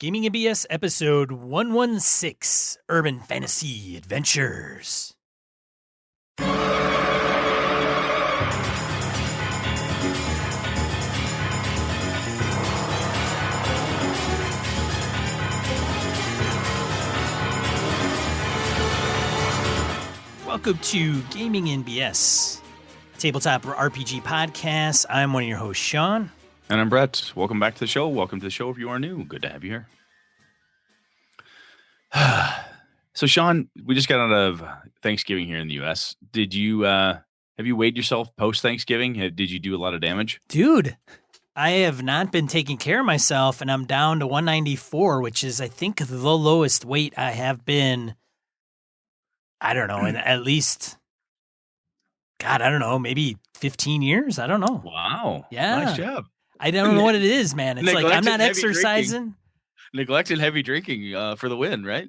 Gaming and BS episode 116, Urban Fantasy Adventures. Welcome to Gaming and BS, tabletop RPG podcast. I'm one of your hosts, Sean. And I'm Brett. Welcome back to the show. Welcome to the show if you are new. Good to have you here. So, Sean, we just got out of Thanksgiving here in the U.S. Did you have you weighed yourself post Thanksgiving? Did you do a lot of damage? Dude, I have not been taking care of myself, and I'm down to 194, which is, I think, the lowest weight I have been. I don't know, in at least, God, I don't know, maybe 15 years. I don't know. Wow. Yeah. Nice job. I don't know what it is, man. It's like I'm not exercising. Neglected heavy drinking for the win, right?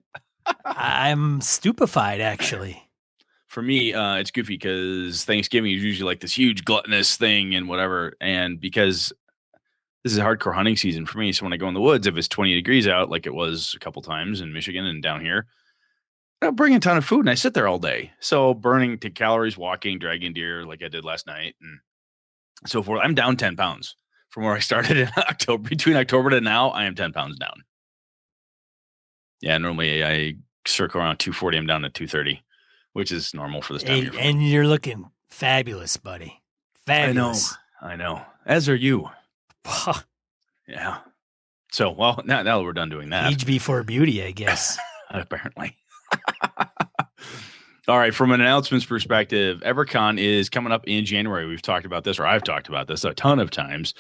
I'm stupefied, actually. For me, it's goofy because Thanksgiving is usually like this huge gluttonous thing and whatever. And because this is hardcore hunting season for me, so when I go in the woods, if it's 20 degrees out, like it was a couple times in Michigan and down here, I bring a ton of food and I sit there all day. So burning to calories, walking, dragging deer like I did last night, and so forth. I'm down 10 pounds. From where I started in October, between October to now, I am 10 pounds down. Yeah, normally I circle around 240. I'm down to 230, which is normal for this time of year. And you're looking fabulous, buddy. Fabulous. I know. As are you. Yeah. So, well, now we're done doing that. Age before beauty, I guess. Apparently. All right. From an announcements perspective, Evercon is coming up in January. We've talked about this, or I've talked about this a ton of times.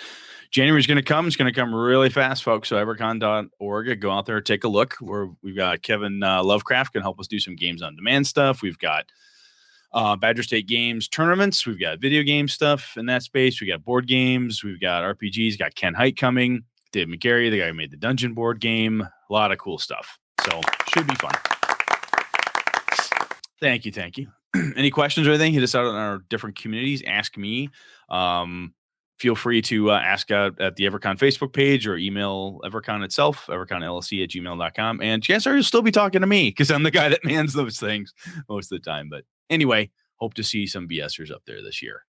January is going to come. It's going to come really fast, folks. So evercon.org, go out there, take a look. We've got Kevin Lovecraft can help us do some games on demand stuff. We've got Badger State Games tournaments. We've got video game stuff in that space. We got board games. We've got RPGs. Got Ken Hite coming. Dave McGarry, the guy who made the dungeon board game. A lot of cool stuff. So should be fun. Thank you. Any questions or anything, hit us out on our different communities. Ask me. Feel free to ask out at the Evercon Facebook page or email Evercon itself, everconllc@gmail.com. And chances are you'll still be talking to me because I'm the guy that mans those things most of the time. But anyway, hope to see some BSers up there this year.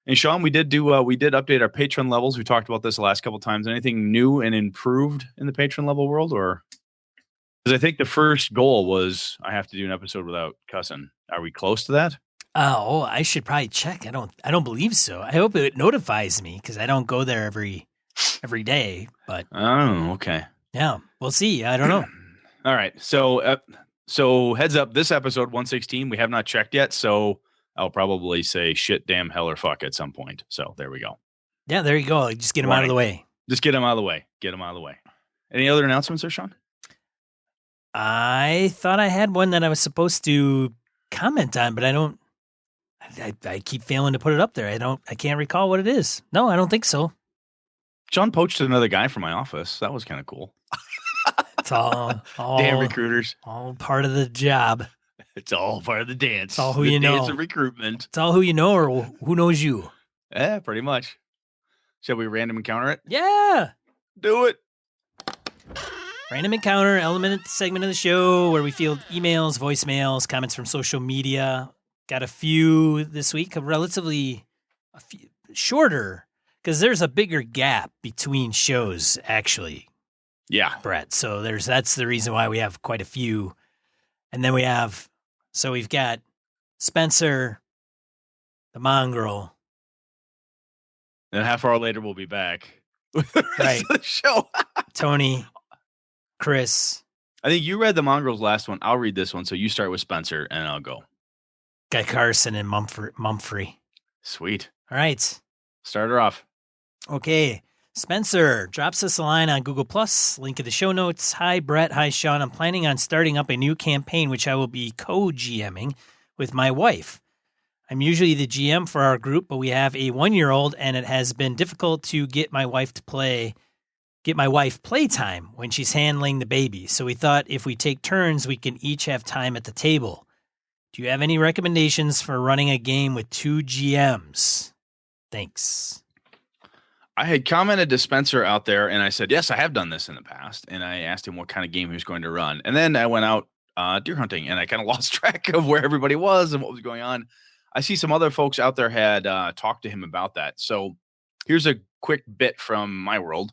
And Sean, we did update our patron levels. We talked about this the last couple of times. Anything new and improved in the patron level world, or? Because I think the first goal was I have to do an episode without cussing. Are we close to that? Oh, I should probably check. I don't believe so. I hope it notifies me because I don't go there every day. But okay. Yeah, we'll see. I don't know. All right. So heads up, this episode 116 we have not checked yet. So I'll probably say shit, damn, hell, or fuck at some point. So there we go. Yeah, there you go. Just get them out of the way. Just get them out of the way. Any other announcements there, Sean? I thought I had one that I was supposed to comment on, but I don't. I keep failing to put it up there. I can't recall what it is. No, I don't think so. John poached another guy from my office. That was kind of cool. It's all damn recruiters. All part of the job. It's all part of the dance. It's all who you know. Dance of recruitment. It's all who you know or who knows you. Yeah, pretty much. Shall we random encounter it? Yeah. Do it. Random encounter, element segment of the show where we field emails, voicemails, comments from social media. Got a few this week, relatively shorter, because there's a bigger gap between shows, actually. Yeah. Brett. So that's the reason why we have quite a few. And then we've got Spencer, the mongrel. And a half hour later, we'll be back with the rest of the show. Tony, Chris. I think you read the mongrel's last one. I'll read this one. So you start with Spencer and I'll go. Guy Carson and Mumphrey. Sweet. All right. Start her off. Okay. Spencer drops us a line on Google+, link in the show notes. Hi, Brett. Hi, Sean. I'm planning on starting up a new campaign, which I will be co-GMing with my wife. I'm usually the GM for our group, but we have a 1-year-old, and it has been difficult to get my wife playtime when she's handling the baby. So we thought if we take turns, we can each have time at the table. Do you have any recommendations for running a game with 2 GMs? Thanks. I had commented to Spencer out there, and I said, yes, I have done this in the past. And I asked him what kind of game he was going to run. And then I went out deer hunting, and I kind of lost track of where everybody was and what was going on. I see some other folks out there had talked to him about that. So here's a quick bit from my world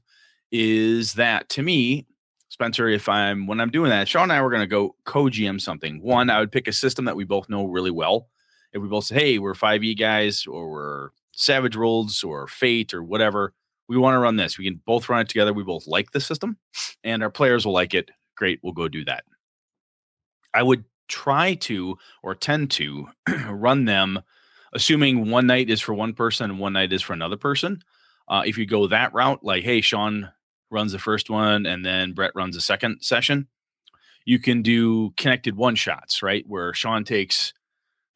is that to me, Spencer, when I'm doing that, Sean and I were going to go co-GM something. One, I would pick a system that we both know really well. If we both say, hey, we're 5e guys, or we're Savage Worlds or Fate or whatever, we want to run this. We can both run it together. We both like the system and our players will like it. Great. We'll go do that. I would try to or tend to run them assuming one night is for one person and one night is for another person. If you go that route, like, hey, Sean runs the first one and then Brett runs the second session, you can do connected one shots, right? Where Sean takes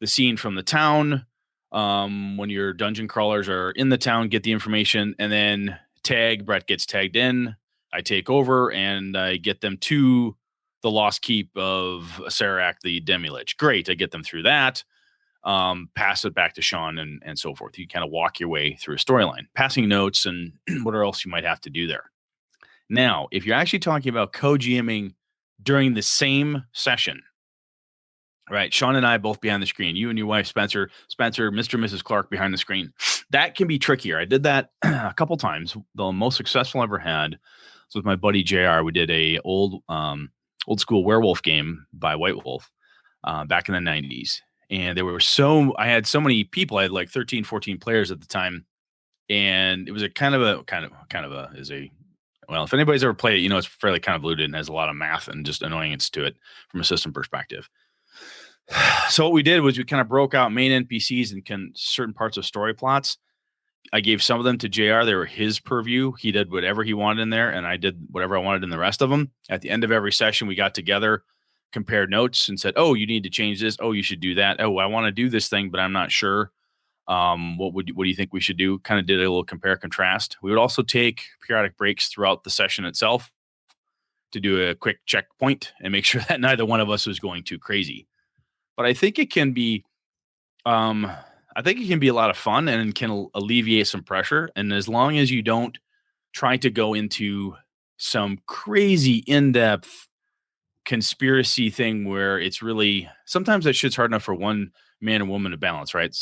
the scene from the town, when your dungeon crawlers are in the town, get the information, and then Brett gets tagged in, I take over, and I get them to the lost keep of Serac, the Demi-Lich. Great, I get them through that, pass it back to Sean, and so forth. You kind of walk your way through a storyline, passing notes and what else you might have to do there. Now, if you're actually talking about co-GMing during the same session, right? Sean and I both behind the screen. You and your wife, Spencer, Mr. and Mrs. Clark behind the screen. That can be trickier. I did that a couple times. The most successful I ever had was with my buddy JR. We did a old school werewolf game by White Wolf back in the 90s. And I had so many people. I had like 13, 14 players at the time. And it was if anybody's ever played it, it's fairly convoluted and has a lot of math and just annoyance to it from a system perspective. So what we did was we kind of broke out main NPCs and certain parts of story plots. I gave some of them to JR. They were his purview. He did whatever he wanted in there, and I did whatever I wanted in the rest of them. At the end of every session, we got together, compared notes, and said, oh, you need to change this. Oh, you should do that. Oh, I want to do this thing, but I'm not sure. What do you think we should do? Kind of did a little compare contrast. We would also take periodic breaks throughout the session itself to do a quick checkpoint and make sure that neither one of us was going too crazy. But I think it can be, a lot of fun and can alleviate some pressure. And as long as you don't try to go into some crazy in-depth conspiracy thing where it's really, sometimes that shit's hard enough for one man and woman to balance, right?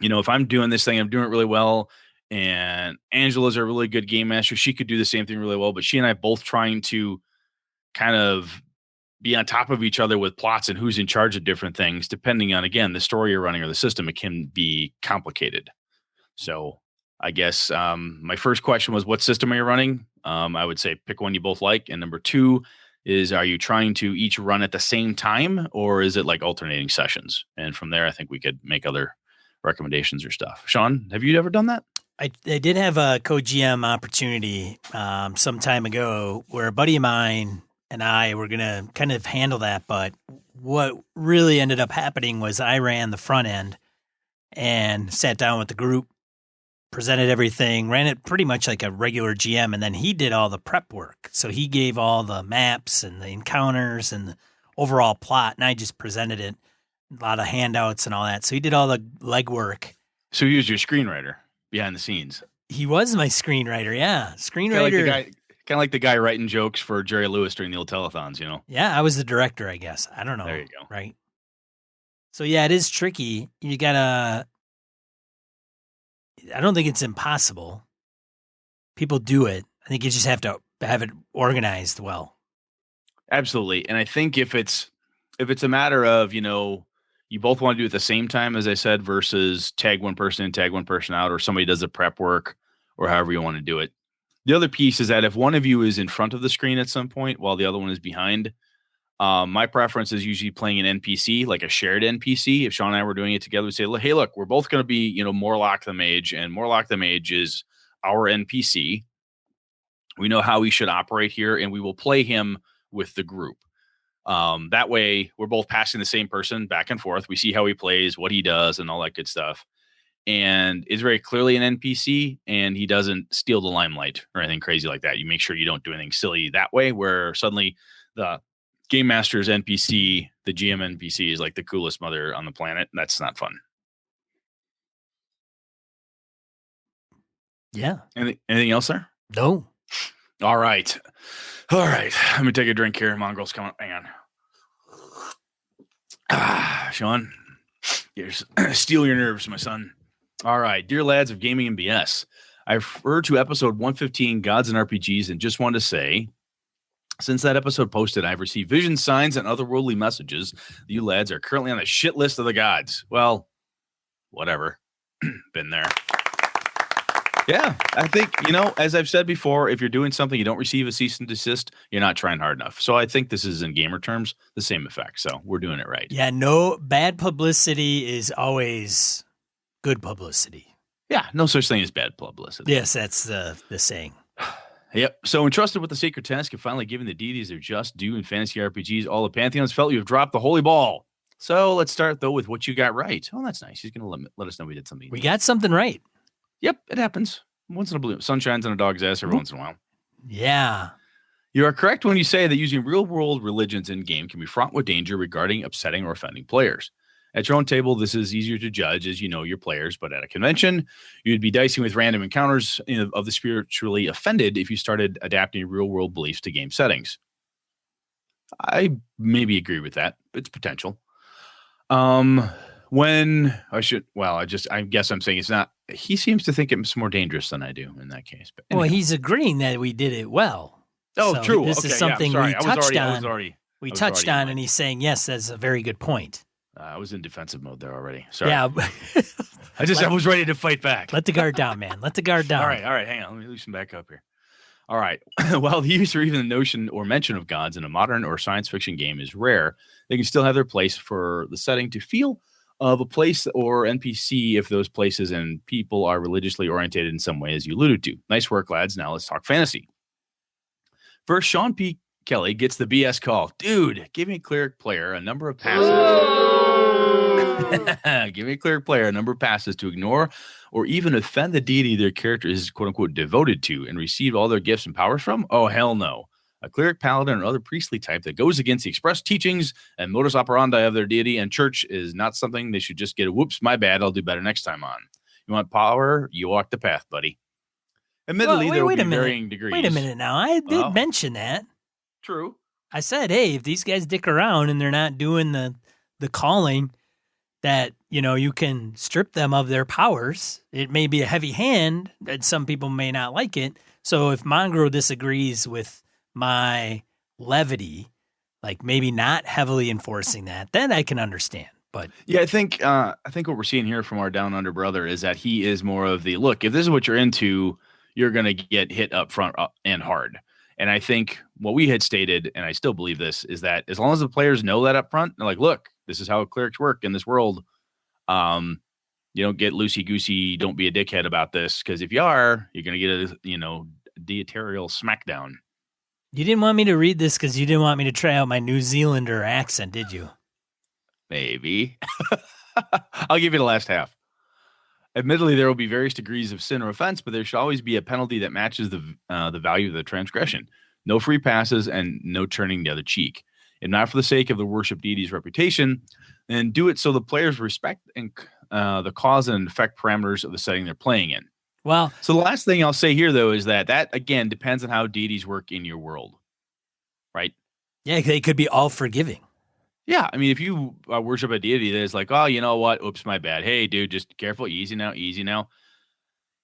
If I'm doing this thing, I'm doing it really well. And Angela's a really good game master. She could do the same thing really well, but she and I both trying to kind of be on top of each other with plots and who's in charge of different things, depending on, again, the story you're running or the system, it can be complicated. So I guess my first question was, what system are you running? I would say pick one you both like. And number two is, are you trying to each run at the same time, or is it like alternating sessions? And from there, I think we could make other recommendations or stuff. Sean, have you ever done that? I did have a co-GM opportunity some time ago where a buddy of mine and I were going to kind of handle that. But what really ended up happening was I ran the front end and sat down with the group, presented everything, ran it pretty much like a regular GM, and then he did all the prep work. So he gave all the maps and the encounters and the overall plot, and I just presented it, a lot of handouts and all that. So he did all the legwork. So he was your screenwriter behind the scenes. He was my screenwriter, yeah. Screenwriter. Kind of like the guy writing jokes for Jerry Lewis during the old telethons, Yeah, I was the director, I guess. I don't know. There you go. Right. So, yeah, it is tricky. You got to – I don't think it's impossible. People do it. I think you just have to have it organized well. Absolutely. And I think if it's a matter of, you both want to do it at the same time, as I said, versus tag one person in, tag one person out, or somebody does the prep work or however you want to do it. The other piece is that if one of you is in front of the screen at some point while the other one is behind, my preference is usually playing an NPC, like a shared NPC. If Sean and I were doing it together, we'd say, hey, look, we're both going to be, Morlock the Mage, and Morlock the Mage is our NPC. We know how we should operate here, and we will play him with the group. That way, we're both passing the same person back and forth. We see how he plays, what he does, and all that good stuff. And is very clearly an NPC, and he doesn't steal the limelight or anything crazy like that. You make sure you don't do anything silly that way, where suddenly the game master's NPC, the GM NPC, is like the coolest mother on the planet. That's not fun. Yeah. Anything else there? No. All right. Let me take a drink here. Mongrel's coming. Hang on. Sean, steal your nerves, my son. All right. Dear lads of gaming and BS, I refer to episode 115, Gods and RPGs, and just wanted to say, since that episode posted, I've received vision signs and otherworldly messages. You lads are currently on the shit list of the gods. Well, whatever. Been there. Yeah, I think, as I've said before, if you're doing something you don't receive a cease and desist, you're not trying hard enough. So I think this is, in gamer terms, the same effect. So we're doing it right. Yeah, no, bad publicity is always good publicity. Yeah, no such thing as bad publicity. Yes, that's the saying. Yep. So entrusted with the sacred task of finally giving the deities their just due in fantasy RPGs, all the pantheons felt you have dropped the holy ball. So let's start, though, with what you got right. Oh, that's nice. He's going to let us know we did something. We got something right. Yep, it happens. Once in a blue. Sun shines on a dog's ass every once in a while. Yeah. You are correct when you say that using real-world religions in-game can be fraught with danger regarding upsetting or offending players. At your own table, this is easier to judge as you know your players, but at a convention, you'd be dicing with random encounters of the spiritually offended if you started adapting real-world beliefs to game settings. I maybe agree with that. It's potential. I guess I'm saying it's not. He seems to think it's more dangerous than I do in that case. But well, he's agreeing that we did it well. Oh, so true. This is something we touched on, and he's saying, yes, that's a very good point. I was in defensive mode there already. Sorry. Yeah. I was ready to fight back. Let the guard down, man. Let the guard down. All right. Hang on. Let me loosen back up here. All right. While the use or even the notion or mention of gods in a modern or science fiction game is rare, they can still have their place for the setting to feel of a place or NPC if those places and people are religiously oriented in some way, as you alluded to. Nice work, lads. Now let's talk fantasy. First, Sean P. Kelly gets the BS call. Dude, give me a cleric player a number of passes. Give me a cleric player a number of passes to ignore or even offend the deity their character is quote-unquote devoted to and receive all their gifts and powers from? Oh, hell no. A cleric, paladin, or other priestly type that goes against the express teachings and modus operandi of their deity and church is not something they should just get a whoops, my bad, I'll do better next time on. You want power? You walk the path, buddy. Admittedly, there will be varying degrees. Wait a minute now. I did mention that. True. I said, hey, if these guys dick around and they're not doing the calling, that, you can strip them of their powers. It may be a heavy hand, and some people may not like it. So if Mongrel disagrees with my levity, like maybe not heavily enforcing that, then I can understand. But yeah, I think what we're seeing here from our down under brother is that he is more of the look. If this is what you're into, you're going to get hit up front and hard. And I think what we had stated, and I still believe this, is that as long as the players know that up front, they're like, look, this is how clerics work in this world. You don't get loosey-goosey, don't be a dickhead about this, because if you are, you're going to get a, dictatorial smackdown. You didn't want me to read this because you didn't want me to try out my New Zealander accent, did you? Maybe. I'll give you the last half. Admittedly, there will be various degrees of sin or offense, but there should always be a penalty that matches the value of the transgression. No free passes and no turning the other cheek. And not for the sake of the worship deity's reputation, and do it so the players respect and the cause and effect parameters of the setting they're playing in. Well, so the last thing I'll say here, though, is that again, depends on how deities work in your world, right? Yeah, they could be all forgiving. Yeah, I mean, if you worship a deity that is like, oh, you know what? Oops, my bad. Hey, dude, just careful. Easy now.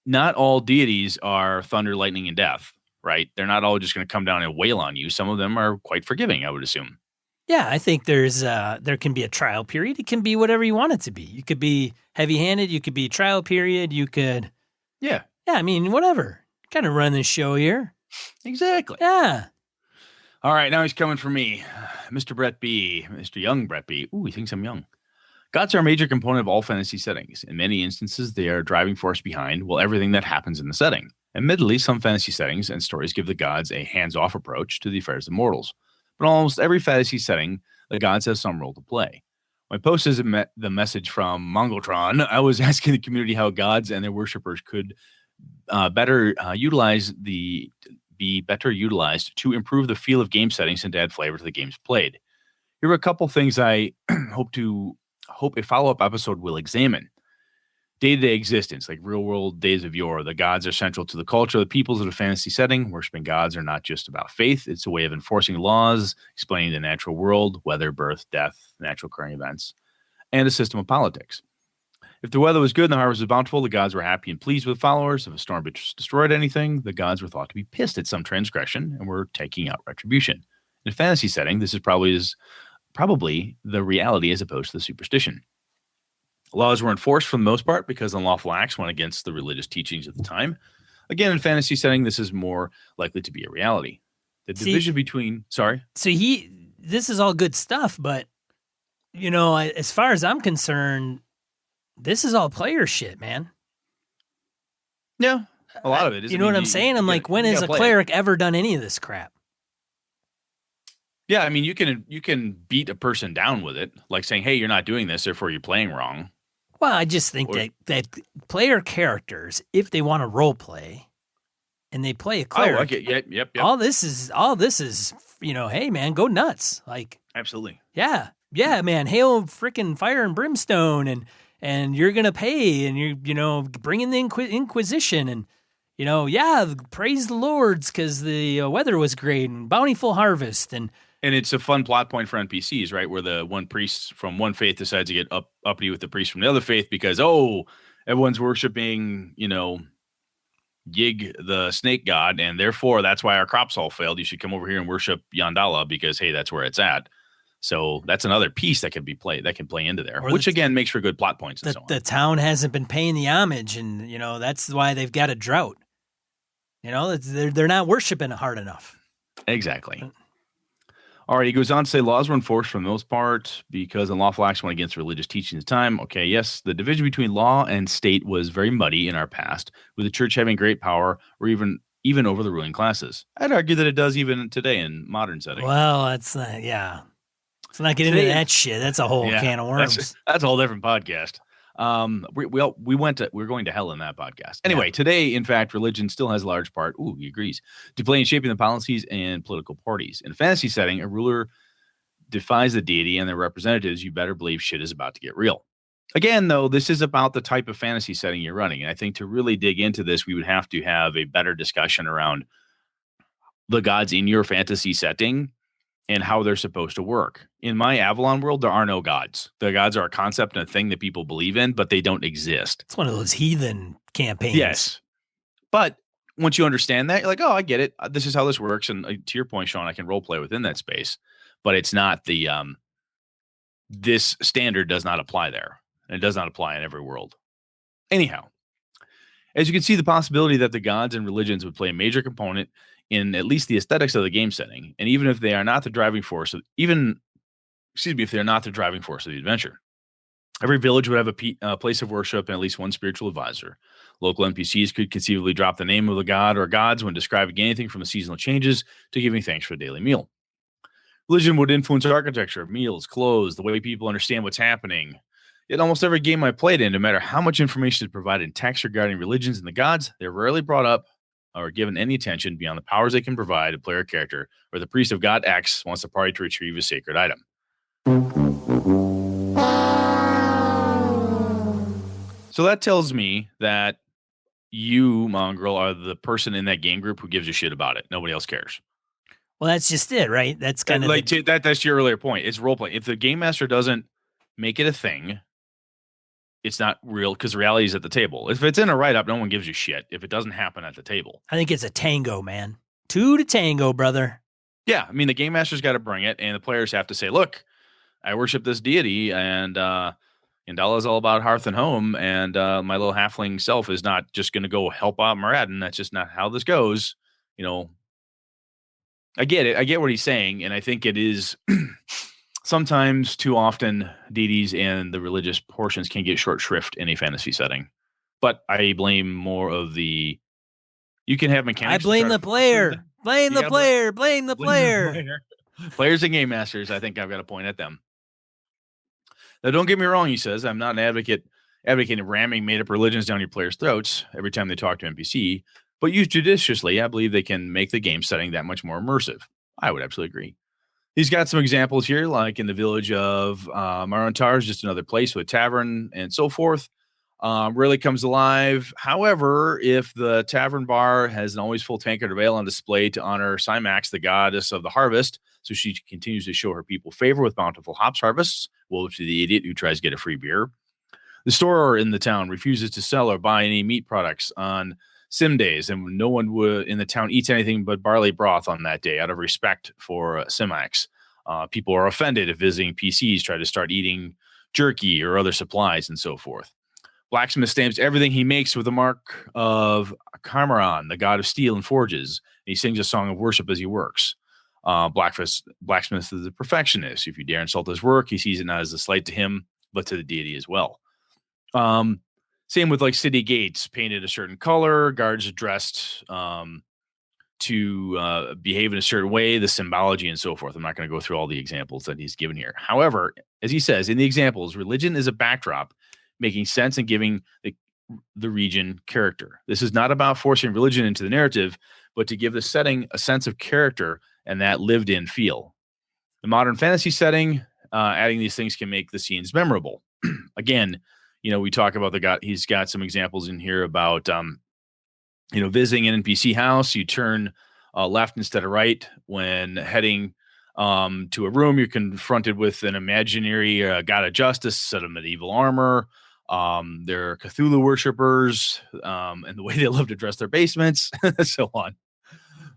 Not all deities are thunder, lightning, and death, right? They're not all just going to come down and wail on you. Some of them are quite forgiving, I would assume. Yeah, I think there can be a trial period. It can be whatever you want it to be. You could be heavy-handed. You could be trial period. You could... Yeah, I mean, whatever. Kind of run this show here. Exactly. Yeah. All right, now he's coming for me. Mr. Brett B. Mr. Young Brett B. Ooh, he thinks I'm young. Gods are a major component of all fantasy settings. In many instances, they are a driving force behind, everything that happens in the setting. Admittedly, some fantasy settings and stories give the gods a hands-off approach to the affairs of mortals. But in almost every fantasy setting, the gods have some role to play. When I posted the message from Mongoltron, I was asking the community how gods and their worshippers could be better utilized to improve the feel of game settings and to add flavor to the games played. Here are a couple things I hope a follow-up episode will examine. day-to-day existence, like real-world days of yore. The gods are central to the culture of the peoples of a fantasy setting. Worshipping gods are not just about faith. It's a way of enforcing laws, explaining the natural world, weather, birth, death, natural occurring events, and a system of politics. If the weather was good and the harvest was bountiful, the gods were happy and pleased with followers. If a storm destroyed anything, the gods were thought to be pissed at some transgression and were taking out retribution. In a fantasy setting, this is probably the reality as opposed to the superstition. Laws were enforced for the most part because unlawful acts went against the religious teachings of the time. Again, in fantasy setting, this is more likely to be a reality. The division between... Sorry? So this is all good stuff, but, as far as I'm concerned, this is all player shit, man. Yeah, a lot of it is. You know what I'm saying? I'm like, when has a cleric ever done any of this crap? Yeah, I mean, you can beat a person down with it, like saying, hey, you're not doing this, therefore you're playing wrong. Well, I just think that player characters, if they want to role play, and they play a cleric, okay. Yep. All this is, hey man, go nuts, like absolutely, yeah, man, hail freaking fire and brimstone, and you're gonna pay, and you bring in the Inquisition, and praise the lords because the weather was great and bountiful harvest, and it's a fun plot point for NPCs, right? Where the one priest from one faith decides to get uppity with the priest from the other faith because, everyone's worshiping, Yig, the snake god, and therefore that's why our crops all failed. You should come over here and worship Yandala because, hey, that's where it's at. So that's another piece that can play into there, which again makes for good plot points and so on. The town hasn't been paying the homage, and that's why they've got a drought. They're not worshiping hard enough. Exactly. All right, he goes on to say laws were enforced for the most part because unlawful acts went against religious teaching at the time. Okay, yes, the division between law and state was very muddy in our past, with the church having great power or even over the ruling classes. I'd argue that it does even today in modern settings. Well, that's yeah. Let's not get into that shit. That's a whole can of worms. That's a whole different podcast. We're going to hell in that podcast. Anyway, Today, in fact, religion still has a large part, he agrees, to play in shaping the policies and political parties. In a fantasy setting, a ruler defies the deity and their representatives. You better believe shit is about to get real. Again, though, this is about the type of fantasy setting you're running. And I think to really dig into this, we would have to have a better discussion around the gods in your fantasy setting and how they're supposed to work. In my Avalon world, there are no gods. The gods are a concept and a thing that people believe in, but they don't exist. It's one of those heathen campaigns. Yes. But once you understand that, you're like, I get it. This is how this works. And to your point, Sean, I can role play within that space. But it's not the this standard does not apply there. And it does not apply in every world. Anyhow, as you can see, the possibility that the gods and religions would play a major component in at least the aesthetics of the game setting, and even if they are not the driving force if they're not the driving force of the adventure. Every village would have a place of worship and at least one spiritual advisor. Local NPCs could conceivably drop the name of the god or gods when describing anything from the seasonal changes to giving thanks for a daily meal. Religion would influence architecture, meals, clothes, the way people understand what's happening. In almost every game I played in, no matter how much information is provided in text regarding religions and the gods, they're rarely brought up or given any attention beyond the powers they can provide a player character, or the priest of God X wants the party to retrieve a sacred item. So that tells me that you, Mongrel, are the person in that game group who gives a shit about it. Nobody else cares. Well, that's just it, right? That's kind of like that's your earlier point. It's role play. If the game master doesn't make it a thing, it's not real because reality is at the table. If it's in a write-up, no one gives you shit if it doesn't happen at the table. I think it's a tango, man. 2 to tango, brother. Yeah, I mean, the game master's got to bring it, and the players have to say, look, I worship this deity, and Indala is all about hearth and home, and my little halfling self is not just going to go help out Muradin. That's just not how this goes. I get it. I get what he's saying, and I think it is... Sometimes, too often, deities and the religious portions can get short shrift in a fantasy setting. But I blame more of the... You can have mechanics... I blame the player. Blame the player. Blame the player. Players and game masters, I think I've got to point at them. Now, don't get me wrong, he says. I'm not an advocating ramming made-up religions down your players' throats every time they talk to NPC. But used judiciously, I believe they can make the game setting that much more immersive. I would absolutely agree. He's got some examples here, like in the village of Marantar is just another place with a tavern and so forth. Really comes alive. However, if the tavern bar has an always full tankard of ale on display to honor Cymax, the goddess of the harvest, so she continues to show her people favor with bountiful hops harvests, woe to the idiot who tries to get a free beer. The store in the town refuses to sell or buy any meat products on Sim days, and no one in the town eats anything but barley broth on that day out of respect for Cymax. People are offended if visiting PCs try to start eating jerky or other supplies and so forth. Blacksmith stamps everything he makes with the mark of Carmaron, the god of steel and forges. He sings a song of worship as he works. Blacksmith is a perfectionist. If you dare insult his work, he sees it not as a slight to him, but to the deity as well. Same with like city gates painted a certain color, guards dressed to behave in a certain way, the symbology and so forth. I'm not going to go through all the examples that he's given here. However, as he says in the examples, religion is a backdrop, making sense and giving the region character. This is not about forcing religion into the narrative, but to give the setting a sense of character and that lived in feel. The modern fantasy setting, adding these things can make the scenes memorable. Again, we talk about he's got some examples in here about, visiting an NPC house. You turn left instead of right when heading to a room. You're confronted with an imaginary god of justice, set of medieval armor. They're Cthulhu worshippers, and the way they love to dress their basements, so on.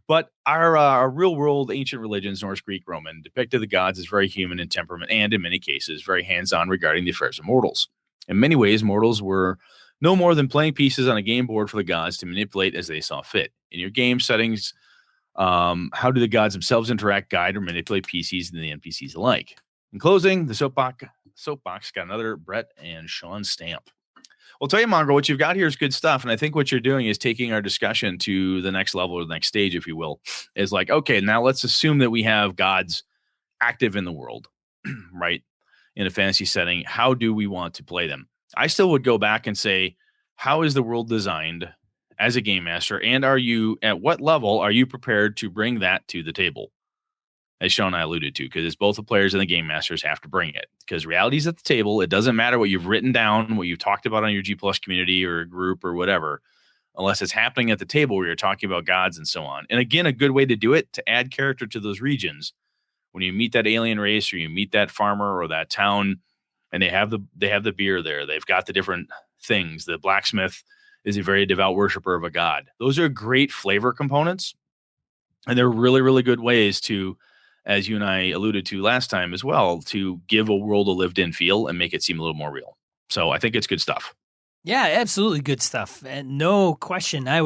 But our real world ancient religions, Norse, Greek, Roman, depicted the gods as very human in temperament and, in many cases, very hands-on regarding the affairs of mortals. In many ways, mortals were no more than playing pieces on a game board for the gods to manipulate as they saw fit. In your game settings, how do the gods themselves interact, guide, or manipulate PCs and the NPCs alike? In closing, the soapbox got another Brett and Sean stamp. Well, tell you, Mongrel, what you've got here is good stuff. And I think what you're doing is taking our discussion to the next level or the next stage, if you will, is like, okay, now let's assume that we have gods active in the world, right? In a fantasy setting. How do we want to play them? I still would go back and say, how is the world designed as a game master? And at what level are you prepared to bring that to the table? As Sean and I alluded to, because it's both the players and the game masters have to bring it. Because reality's at the table. It doesn't matter what you've written down, what you've talked about on your G Plus community or group or whatever, unless it's happening at the table where you're talking about gods and so on. And again, a good way to do it, to add character to those regions, when you meet that alien race or you meet that farmer or that town, and they have the beer there, they've got the different things. The blacksmith is a very devout worshiper of a god. Those are great flavor components, and they're really, really good ways to, as you and I alluded to last time as well, to give a world a lived-in feel and make it seem a little more real. So I think it's good stuff. Yeah, absolutely good stuff. And no question, I'm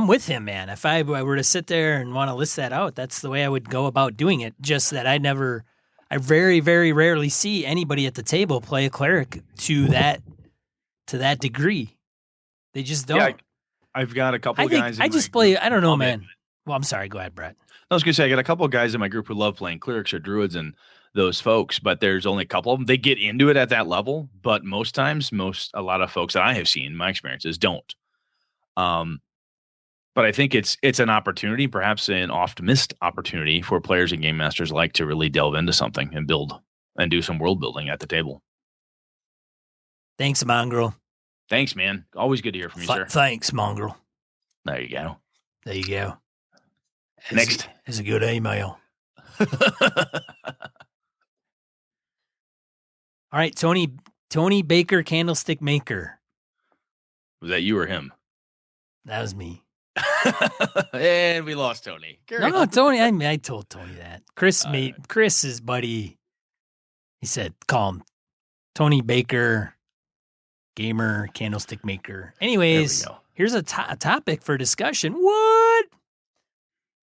with him, man. If I were to sit there and want to list that out, that's the way I would go about doing it. Just that I very, very rarely see anybody at the table play a cleric to that degree. They just don't. Yeah, I've got a couple of guys. I just play. I don't know, man. Well, I'm sorry. Go ahead, Brett. I was going to say, I got a couple of guys in my group who love playing clerics or druids and those folks, but there's only a couple of them. They get into it at that level, but most times, a lot of folks that I have seen, my experiences, don't. But I think it's an opportunity, perhaps an oft missed opportunity for players and game masters alike to really delve into something and build and do some world building at the table. Thanks, Mongrel. Thanks, man. Always good to hear from you, sir. Thanks, Mongrel. There you go. There you go. Next is a good email. All right, Tony Baker, Candlestick Maker. Was that you or him? That was me. And we lost Tony. No, Tony. I told Tony that. Chris's buddy. He said, "Call him Tony Baker, gamer, Candlestick Maker." Anyways, here's a topic for discussion. What?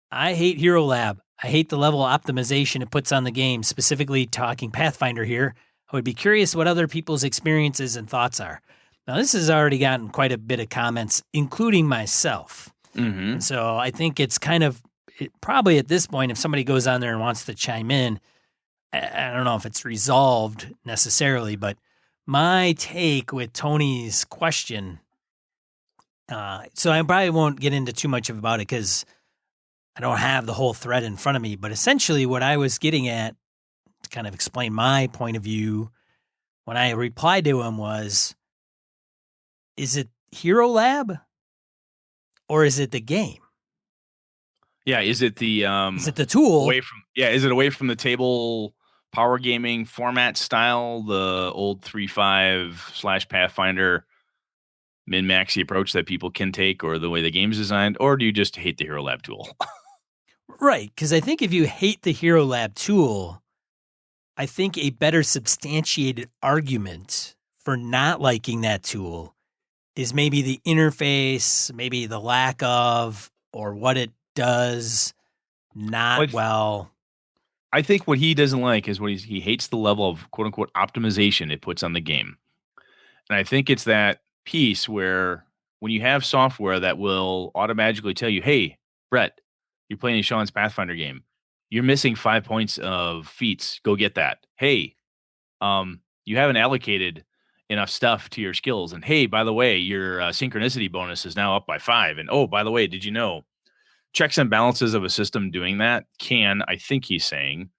I hate Hero Lab. I hate the level of optimization it puts on the game, specifically talking Pathfinder here. I would be curious what other people's experiences and thoughts are. Now, this has already gotten quite a bit of comments, including myself. Mm-hmm. And so I think it's probably at this point, if somebody goes on there and wants to chime in, I don't know if it's resolved necessarily, but my take with Tony's question, so I probably won't get into too much about it because I don't have the whole thread in front of me, but essentially what I was getting at to kind of explain my point of view when I replied to him was, is it Hero Lab or is it the game? Yeah, is it the tool? Is it away from the table power gaming format style, the old 3.5 / Pathfinder min-maxy approach that people can take, or the way the game's designed, or do you just hate the Hero Lab tool? Right, because I think if you hate the Hero Lab tool, I think a better substantiated argument for not liking that tool is maybe the interface, maybe the lack of, or what it does not well. I think what he doesn't like is he hates the level of quote unquote optimization it puts on the game. And I think it's that piece where when you have software that will automatically tell you, hey, Brett, you're playing Sean's Pathfinder game. You're missing 5 points of feats. Go get that. Hey, you haven't allocated enough stuff to your skills. And hey, by the way, your synchronicity bonus is now up by 5. And oh, by the way, did you know checks and balances of a system doing that can, I think he's saying,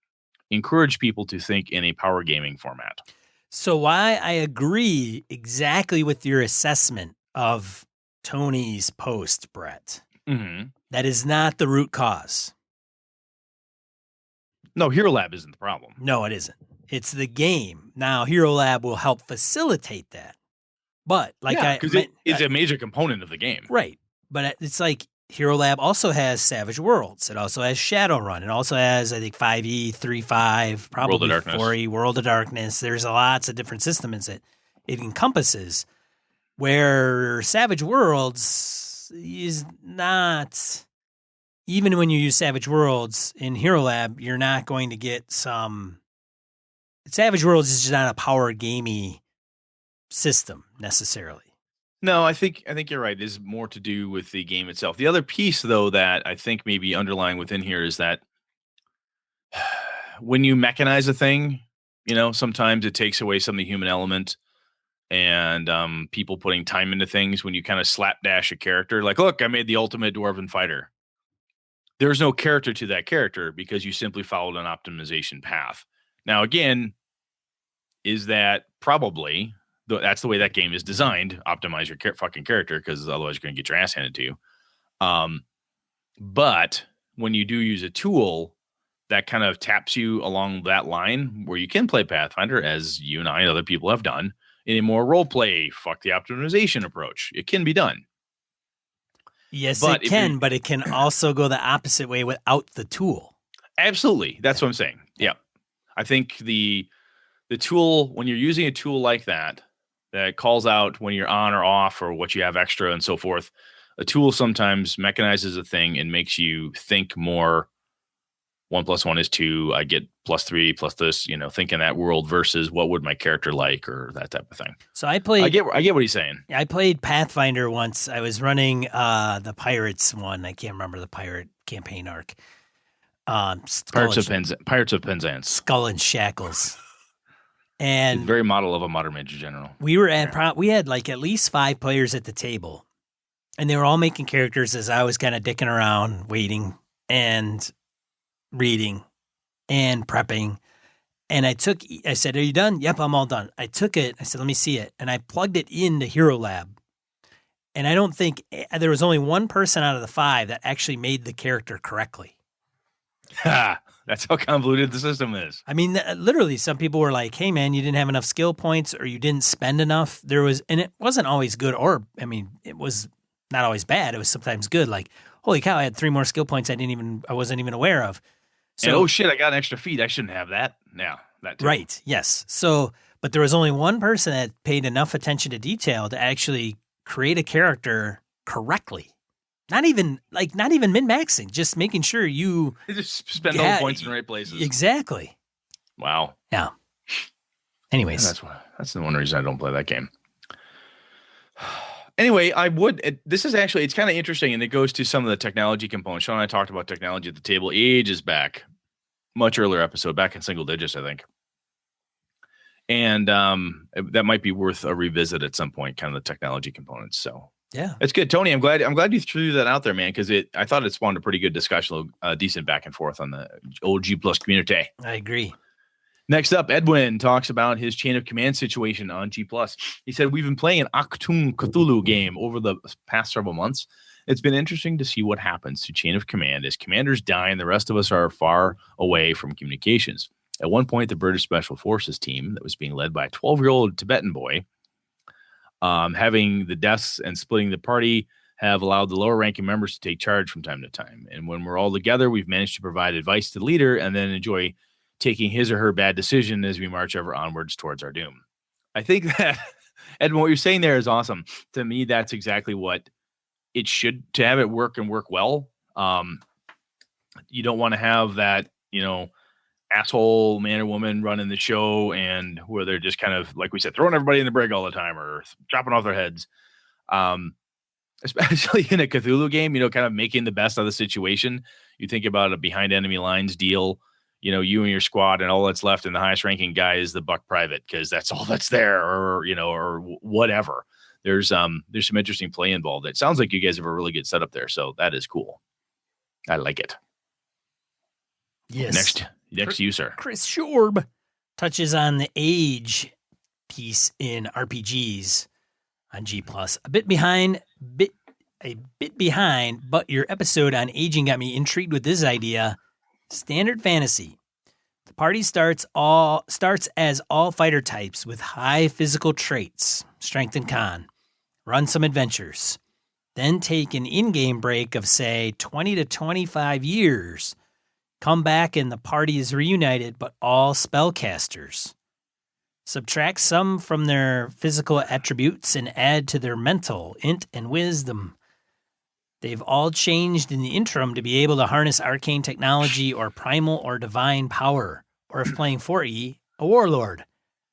encourage people to think in a power gaming format. So why I agree exactly with your assessment of Tony's post, Brett. Mm-hmm. That is not the root cause. No, Hero Lab isn't the problem. No, it isn't. It's the game. Now, Hero Lab will help facilitate that. But it's a major component of the game. Right. But it's like Hero Lab also has Savage Worlds. It also has Shadowrun. It also has, I think, 5e, 3.5, probably 4e, World of Darkness. There's lots of different systems that it encompasses, where Savage Worlds is not, even when you use Savage Worlds in Hero Lab, you're not going to get some, Savage Worlds is just not a power gamey system necessarily. No, I think you're right. It is more to do with the game itself. The other piece, though, that I think may be underlying within here is that when you mechanize a thing, sometimes it takes away some of the human element, and people putting time into things. When you kind of slapdash a character, like, look, I made the ultimate dwarven fighter. There's no character to that character because you simply followed an optimization path. Now, again, is that probably... That's the way that game is designed. Optimize your fucking character, because otherwise you're going to get your ass handed to you. But when you do use a tool that kind of taps you along that line where you can play Pathfinder, as you and I and other people have done, in a more role play, fuck the optimization approach, it can be done. Yes, but it can, but it can also go the opposite way without the tool. Absolutely. That's what I'm saying. Yeah. I think the tool, when you're using a tool like that calls out when you're on or off or what you have extra and so forth, a tool sometimes mechanizes a thing and makes you think more 1 + 1 is 2. I get +3 plus this, think in that world versus what would my character like, or that type of thing. So I get what he's saying. I played Pathfinder once. I was running the Pirates one. I can't remember the pirate campaign arc. Pirates of Penzance. Skull and Shackles. And the very model of a modern major general. We were we had like at least 5 players at the table, and they were all making characters as I was kind of dicking around, waiting and reading and prepping. And I said, "Are you done?" "Yep, I'm all done." I took it. I said, "Let me see it." And I plugged it into Hero Lab. And I don't think there was only one person out of the 5 that actually made the character correctly. Ha! That's how convoluted the system is. I mean, literally, some people were like, "Hey, man, you didn't have enough skill points, or you didn't spend enough." And it wasn't always good, it was not always bad. It was sometimes good. Like, holy cow, I had 3 more skill points I wasn't even aware of. So, and, oh shit, I got an extra feat. I shouldn't have that. Yeah, that too. Right. Yes. So, but there was only one person that paid enough attention to detail to actually create a character correctly. Not even min-maxing, just making sure you just spend all the points in the right places. Exactly. Wow. Yeah. Anyways, that's the one reason I don't play that game. Anyway, this is actually, it's kind of interesting, and it goes to some of the technology components. Sean and I talked about technology at the table ages back, much earlier episode, back in single digits, I think. And that might be worth a revisit at some point, kind of the technology components. So yeah, it's good, Tony. I'm glad you threw that out there, man, because I thought it spawned a pretty good discussion, decent back and forth on the old G+ community. I agree. Next up, Edwin talks about his chain of command situation on G+. He said, we've been playing an Achtung Cthulhu game over the past several months. It's been interesting to see what happens to chain of command as commanders die and the rest of us are far away from communications. At one point, the British Special Forces team that was being led by a 12-year-old Tibetan boy, having the deaths and splitting the party have allowed the lower ranking members to take charge from time to time. And when we're all together, we've managed to provide advice to the leader and then enjoy taking his or her bad decision as we march ever onwards towards our doom. I think that, Edwin, what you're saying there is awesome. To me, that's exactly what it should, to have it work and work well. You don't want to have that, asshole man or woman running the show and where they're just kind of, like we said, throwing everybody in the brig all the time or chopping off their heads. Especially in a Cthulhu game, kind of making the best of the situation. You think about a behind enemy lines deal, you and your squad, and all that's left, and the highest ranking guy is the buck private because that's all that's there, or whatever. There's some interesting play involved. It sounds like you guys have a really good setup there, so that is cool. I like it. Yes. Next to you, sir. Chris Shorb touches on the age piece in RPGs on G+. A bit behind, but your episode on aging got me intrigued with this idea. Standard fantasy. The party starts as all fighter types with high physical traits, strength and con. Run some adventures. Then take an in-game break of, say, 20 to 25 years. Come back and the party is reunited, but all spellcasters. Subtract some from their physical attributes and add to their mental, int, and wisdom. They've all changed in the interim to be able to harness arcane technology or primal or divine power, or if playing 4E, a warlord.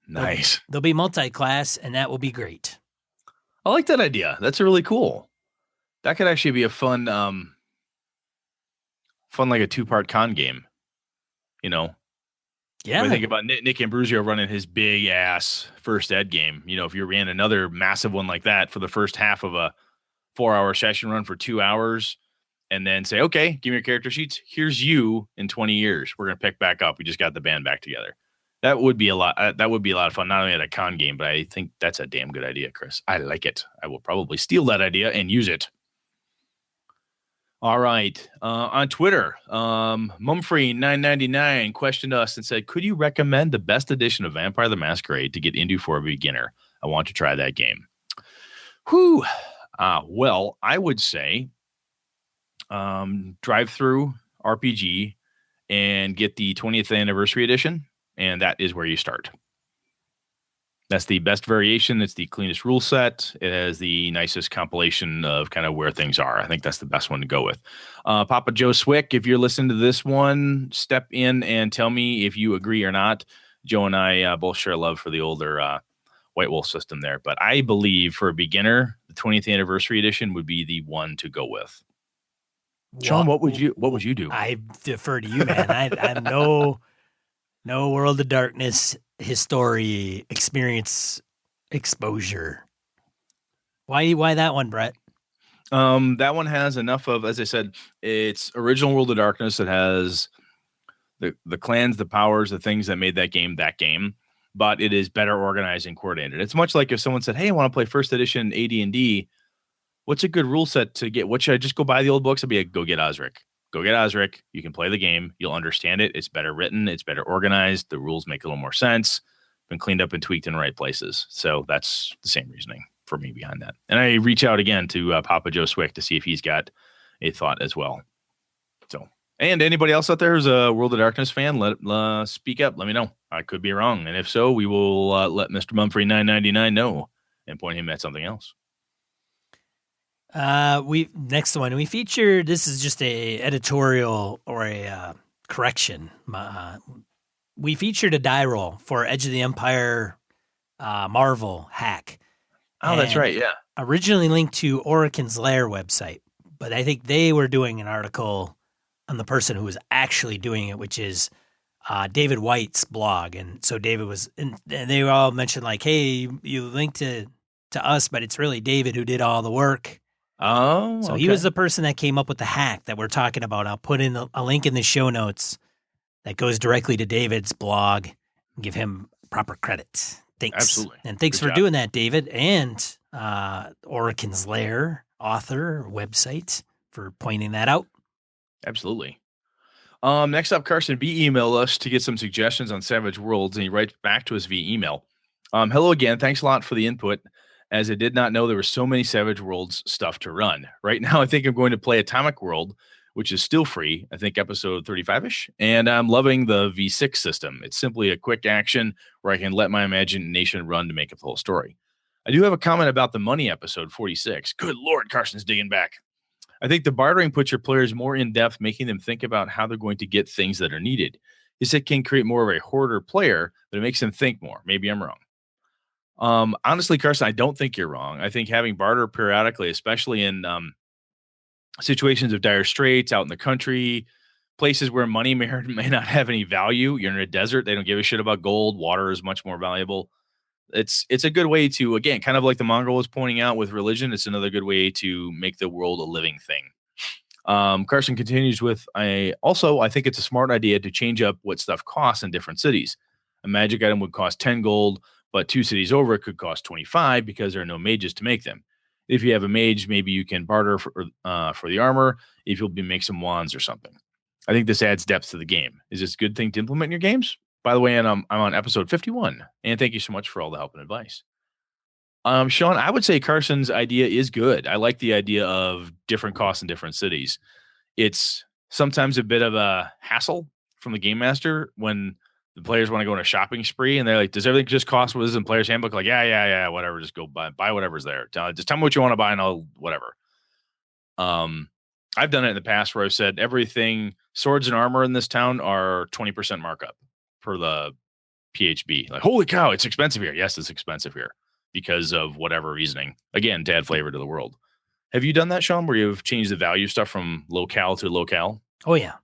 Nice. They'll be multi-class, and that will be great. I like that idea. That's really cool. That could actually be a fun like a 2-part con game. Yeah. When I think about Nick Ambrosio running his big ass first ed game, if you ran another massive one like that for the first half of a 4-hour session run for 2 hours, and then say, okay, give me your character sheets. Here's you in 20 years. We're going to pick back up. We just got the band back together. That would be a lot. That would be a lot of fun, not only at a con game, but I think that's a damn good idea, Chris. I like it. I will probably steal that idea and use it. All right. On Twitter, Mumfree999 questioned us and said, could you recommend the best edition of Vampire the Masquerade to get into for a beginner? I want to try that game. Whew. Well, I would say Drive-Through RPG and get the 20th Anniversary Edition, and that is where you start. That's the best variation. It's the cleanest rule set. It has the nicest compilation of kind of where things are. I think that's the best one to go with. Papa Joe Swick, if you're listening to this one, step in and tell me if you agree or not. Joe and I both share love for the older White Wolf system there. But I believe for a beginner, the 20th Anniversary Edition would be the one to go with. Sean, what would you do? I defer to you, man. I'm no World of Darkness history experience exposure. Why that one, Brett? That one has enough of, as I said, it's original World of Darkness. It has the clans, the powers, the things that made that game, but it is better organized and coordinated. It's much like if someone said, hey, I want to play first edition AD&D. What's a good rule set to get? What should I just go buy the old books? I'd be like, go get Osric. Go get Osric. You can play the game. You'll understand it. It's better written. It's better organized. The rules make a little more sense. Been cleaned up and tweaked in the right places. So that's the same reasoning for me behind that. And I reach out again to Papa Joe Swick to see if he's got a thought as well. So, and anybody else out there who's a World of Darkness fan, let speak up. Let me know. I could be wrong. And if so, we will let Mr. Mumfree 999 know and point him at something else. Next one we featured. This is just a editorial or a correction. We featured a die roll for Edge of the Empire Marvel hack. Oh, that's right. Yeah. Originally linked to Oricon's Lair website, but I think they were doing an article on the person who was actually doing it, which is David White's blog. And so David was, and they all mentioned like, hey, you linked to us, but it's really David who did all the work. Oh, so he was the person that came up with the hack that we're talking about. I'll put in a link in the show notes that goes directly to David's blog. Give him proper credit. Thanks. Absolutely. And thanks Good for job. doing that, David. And Oricon's Lair author website for pointing that out. Absolutely. Next up, Carson B emailed us to get some suggestions on Savage Worlds, and he writes back to us via email. Hello again. Thanks a lot for the input, as I did not know there were so many Savage Worlds stuff to run. Right now, I think I'm going to play Atomic World, which is still free, I think episode 35-ish, and I'm loving the V6 system. It's simply a quick action where I can let my imagination run to make up the whole story. I do have a comment about the money episode 46. Good Lord, Carson's digging back. I think the bartering puts your players more in depth, making them think about how they're going to get things that are needed. This it can create more of a hoarder player, but it makes them think more. Maybe I'm wrong. Honestly, Carson, I don't think you're wrong. I think having barter periodically, especially in situations of dire straits out in the country, places where money may not have any value. You're in a desert. They don't give a shit about gold. Water is much more valuable. It's a good way to, again, kind of like the Mongol was pointing out with religion. It's another good way to make the world a living thing. Carson continues with, I think it's a smart idea to change up what stuff costs in different cities. A magic item would cost 10 gold, but 2 cities over it could cost 25 because there are no mages to make them. If you have a mage, maybe you can barter for the armor if you'll make some wands or something. I think this adds depth to the game. Is this a good thing to implement in your games? By the way, and I'm on episode 51, and thank you so much for all the help and advice. Sean, I would say Carson's idea is good. I like the idea of different costs in different cities. It's sometimes a bit of a hassle from the game master when the players want to go on a shopping spree and they're like, does everything just cost what is in player's handbook? Like, yeah, whatever. Just go buy whatever's there. Just tell me what you want to buy and I'll whatever. I've done it in the past where I've said everything, swords and armor in this town are 20% markup for the PHB. Like, holy cow, it's expensive here. Yes, it's expensive here because of whatever reasoning. Again, to add flavor to the world. Have you done that, Sean, where you've changed the value stuff from locale to locale? Oh, yeah.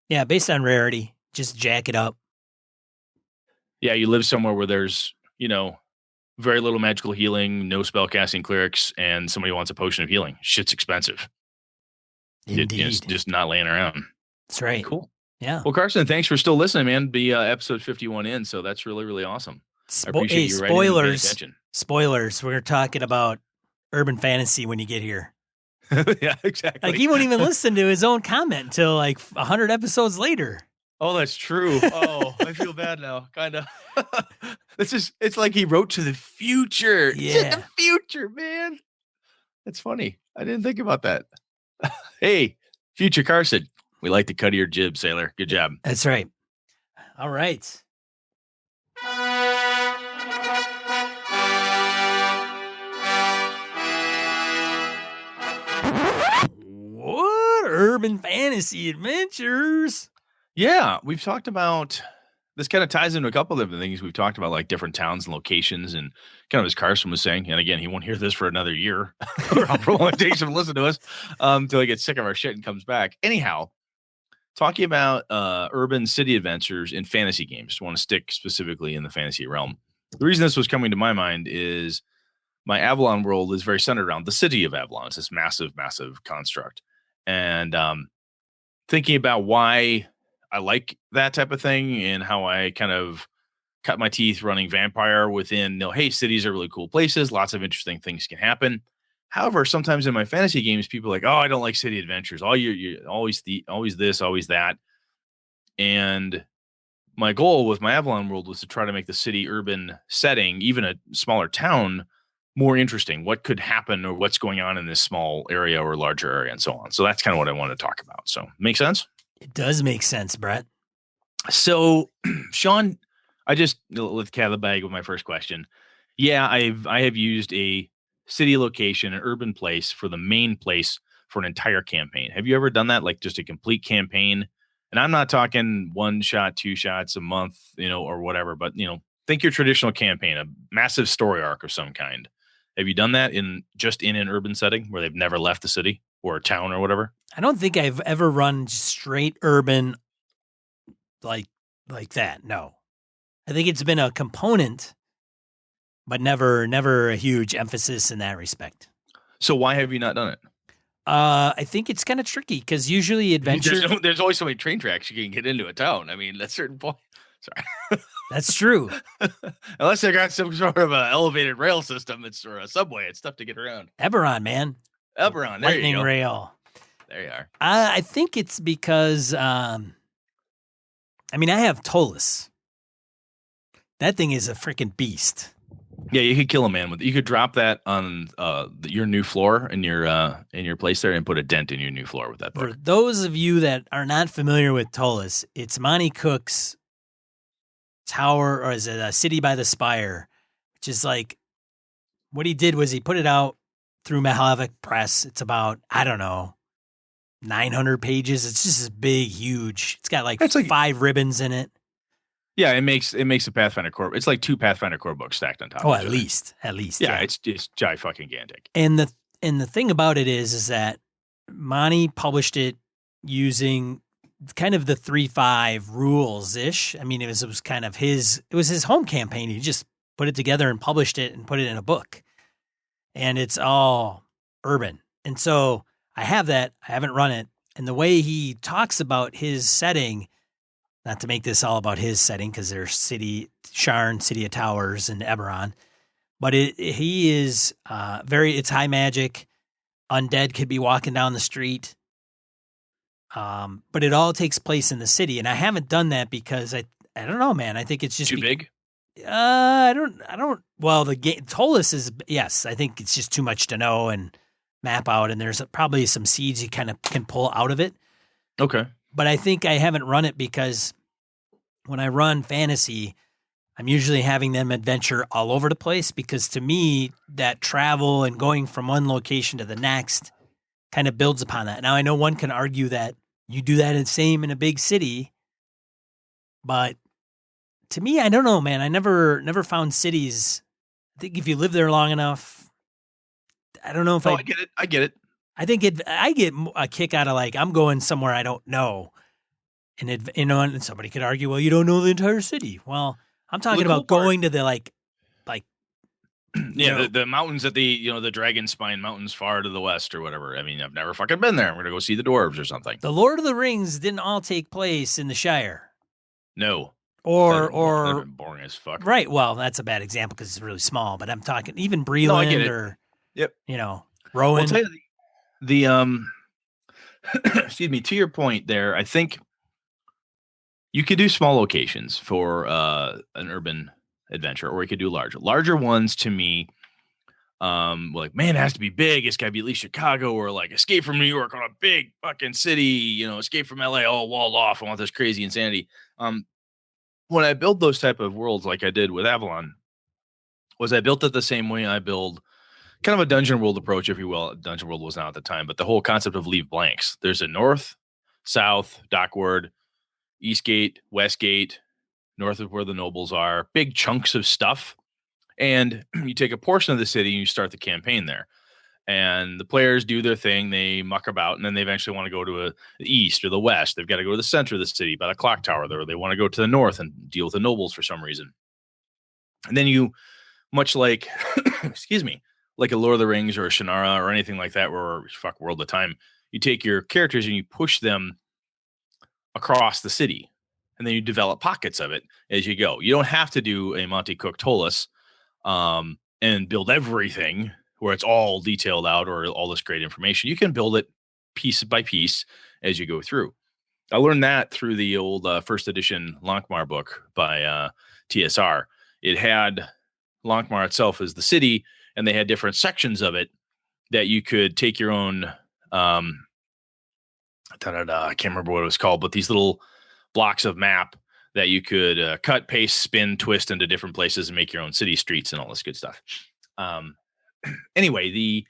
Yeah, based on rarity. Just jack it up. Yeah, you live somewhere where there's, very little magical healing, no spellcasting clerics, and somebody wants a potion of healing. Shit's expensive. Indeed. It's just not laying around. That's right. Cool. Yeah. Well, Carson, thanks for still listening, man. Be episode 51 in, so that's really, really awesome. I appreciate you writing and paying attention. Spoilers. We're talking about urban fantasy when you get here. Yeah, exactly. Like, he won't even listen to his own comment until like 100 episodes later. Oh, that's true. Oh, I feel bad now. Kind of. It's like he wrote to the future. Yeah. The future, man. That's funny. I didn't think about that. Hey, future Carson. We like to cut your jib, sailor. Good job. That's right. All right. What urban fantasy adventures? Yeah, we've talked about this. Kind of ties into a couple of different things we've talked about, like different towns and locations, and kind of as Carson was saying. And again, he won't hear this for another year, or how long it takes him to listen to us until he gets sick of our shit and comes back. Anyhow, talking about urban city adventures in fantasy games. I want to stick specifically in the fantasy realm. The reason this was coming to my mind is my Avalon world is very centered around the city of Avalon. It's this massive, massive construct. And thinking about why I like that type of thing and how I kind of cut my teeth running Vampire within, hey, cities are really cool places. Lots of interesting things can happen. However, sometimes in my fantasy games, people are like, oh, I don't like city adventures. You always this, always that. And my goal with my Avalon world was to try to make the city urban setting, even a smaller town, more interesting. What could happen or what's going on in this small area or larger area and so on. So that's kind of what I want to talk about. So make sense? It does make sense, Brett. So, Sean, I just let the cat out of the bag with my first question. Yeah, I have used a city location, an urban place for the main place for an entire campaign. Have you ever done that? Like just a complete campaign? And I'm not talking 1 shot, 2 shots a month, or whatever, but think your traditional campaign, a massive story arc of some kind. Have you done that in an urban setting where they've never left the city or a town or whatever? I don't think I've ever run straight urban like that. No. I think it's been a component, but never a huge emphasis in that respect. So why have you not done it? I think it's kind of tricky because usually adventure. There's always so many train tracks you can get into a town. I mean, at a certain point. Sorry. That's true. Unless they got some sort of a elevated rail system, or a subway. It's tough to get around. Evercon, man. Evercon, there Lightning you go. rail. There you are. I think it's because, I have Tolus. That thing is a freaking beast. Yeah, you could kill a man with. You could drop that on your new floor in your place there, and put a dent in your new floor with that book. For those of you that are not familiar with Tolus, it's Monty Cook's Tower, or is it City by the Spire, which is like, what he did was he put it out through Mahalavic Press. It's about, I don't know, 900 pages. It's just this big, huge. It's got like 5 ribbons in it. Yeah, it makes a Pathfinder core. It's like 2 Pathfinder core books stacked on top. Oh, of each at other. least. Yeah, it's gigantic. And the thing about it is that Monty published it using kind of the 3.5 rules ish. I mean, it was kind of his home campaign. He just put it together and published it and put it in a book. And it's all urban. And so I have that. I haven't run it. And the way he talks about his setting, not to make this all about his setting, because there's Sharn, City of Towers, and Eberron, but he is it's high magic. Undead could be walking down the street. But it all takes place in the city. And I haven't done that because I don't know, man. I think it's just too big. I don't. Well, the game Tolus is, yes. I think it's just too much to know and map out, and there's probably some seeds you kind of can pull out of it. Okay, but I think I haven't run it because when I run fantasy, I'm usually having them adventure all over the place, because to me that travel and going from one location to the next kind of builds upon that. Now I know one can argue that you do that same in a big city, but to me, I don't know, man. I never found cities. I think if you live there long enough, I don't know if I get it. I get it. I think I get a kick out of, like, I'm going somewhere I don't know, and and somebody could argue, well, you don't know the entire city. Well, I'm talking about going to the like yeah, the mountains at the Dragon Spine Mountains far to the west or whatever. I mean, I've never fucking been there. I'm gonna go see the dwarves or something. The Lord of the Rings didn't all take place in the Shire. No. Or boring as fuck. Right. Well, that's a bad example because it's really small. But I'm talking even Breland or Rowan. Well, I'll tell you, excuse me. To your point there, I think you could do small locations for an urban adventure, or you could do larger ones. To me, like, man, it has to be big. It's got to be at least Chicago, or like Escape from New York on a big fucking city. Escape from LA, all walled off. I want this crazy insanity. When I build those type of worlds, like I did with Avalon, was I built it the same way I build kind of a dungeon world approach, if you will. Dungeon world was not at the time, but the whole concept of leave blanks. There's a north, south, dockward, east gate, west gate, north of where the nobles are, big chunks of stuff. And you take a portion of the city and you start the campaign there. And the players do their thing. They muck about, and then they eventually want to go to the east or the west. They've got to go to the center of the city by the clock tower there. They want to go to the north and deal with the nobles for some reason. And then you, much like, excuse me, like a Lord of the Rings or a Shannara or anything like that, or World of Time, you take your characters and you push them across the city, and then you develop pockets of it as you go. You don't have to do a Monty Cook Tolus and build everything where it's all detailed out or all this great information. You can build it piece by piece as you go through. I learned that through the old first edition Lankmar book by TSR. It had Lankmar itself as the city, and they had different sections of it that you could take your own, I can't remember what it was called, but these little blocks of map that you could cut, paste, spin, twist into different places and make your own city streets and all this good stuff. Anyway,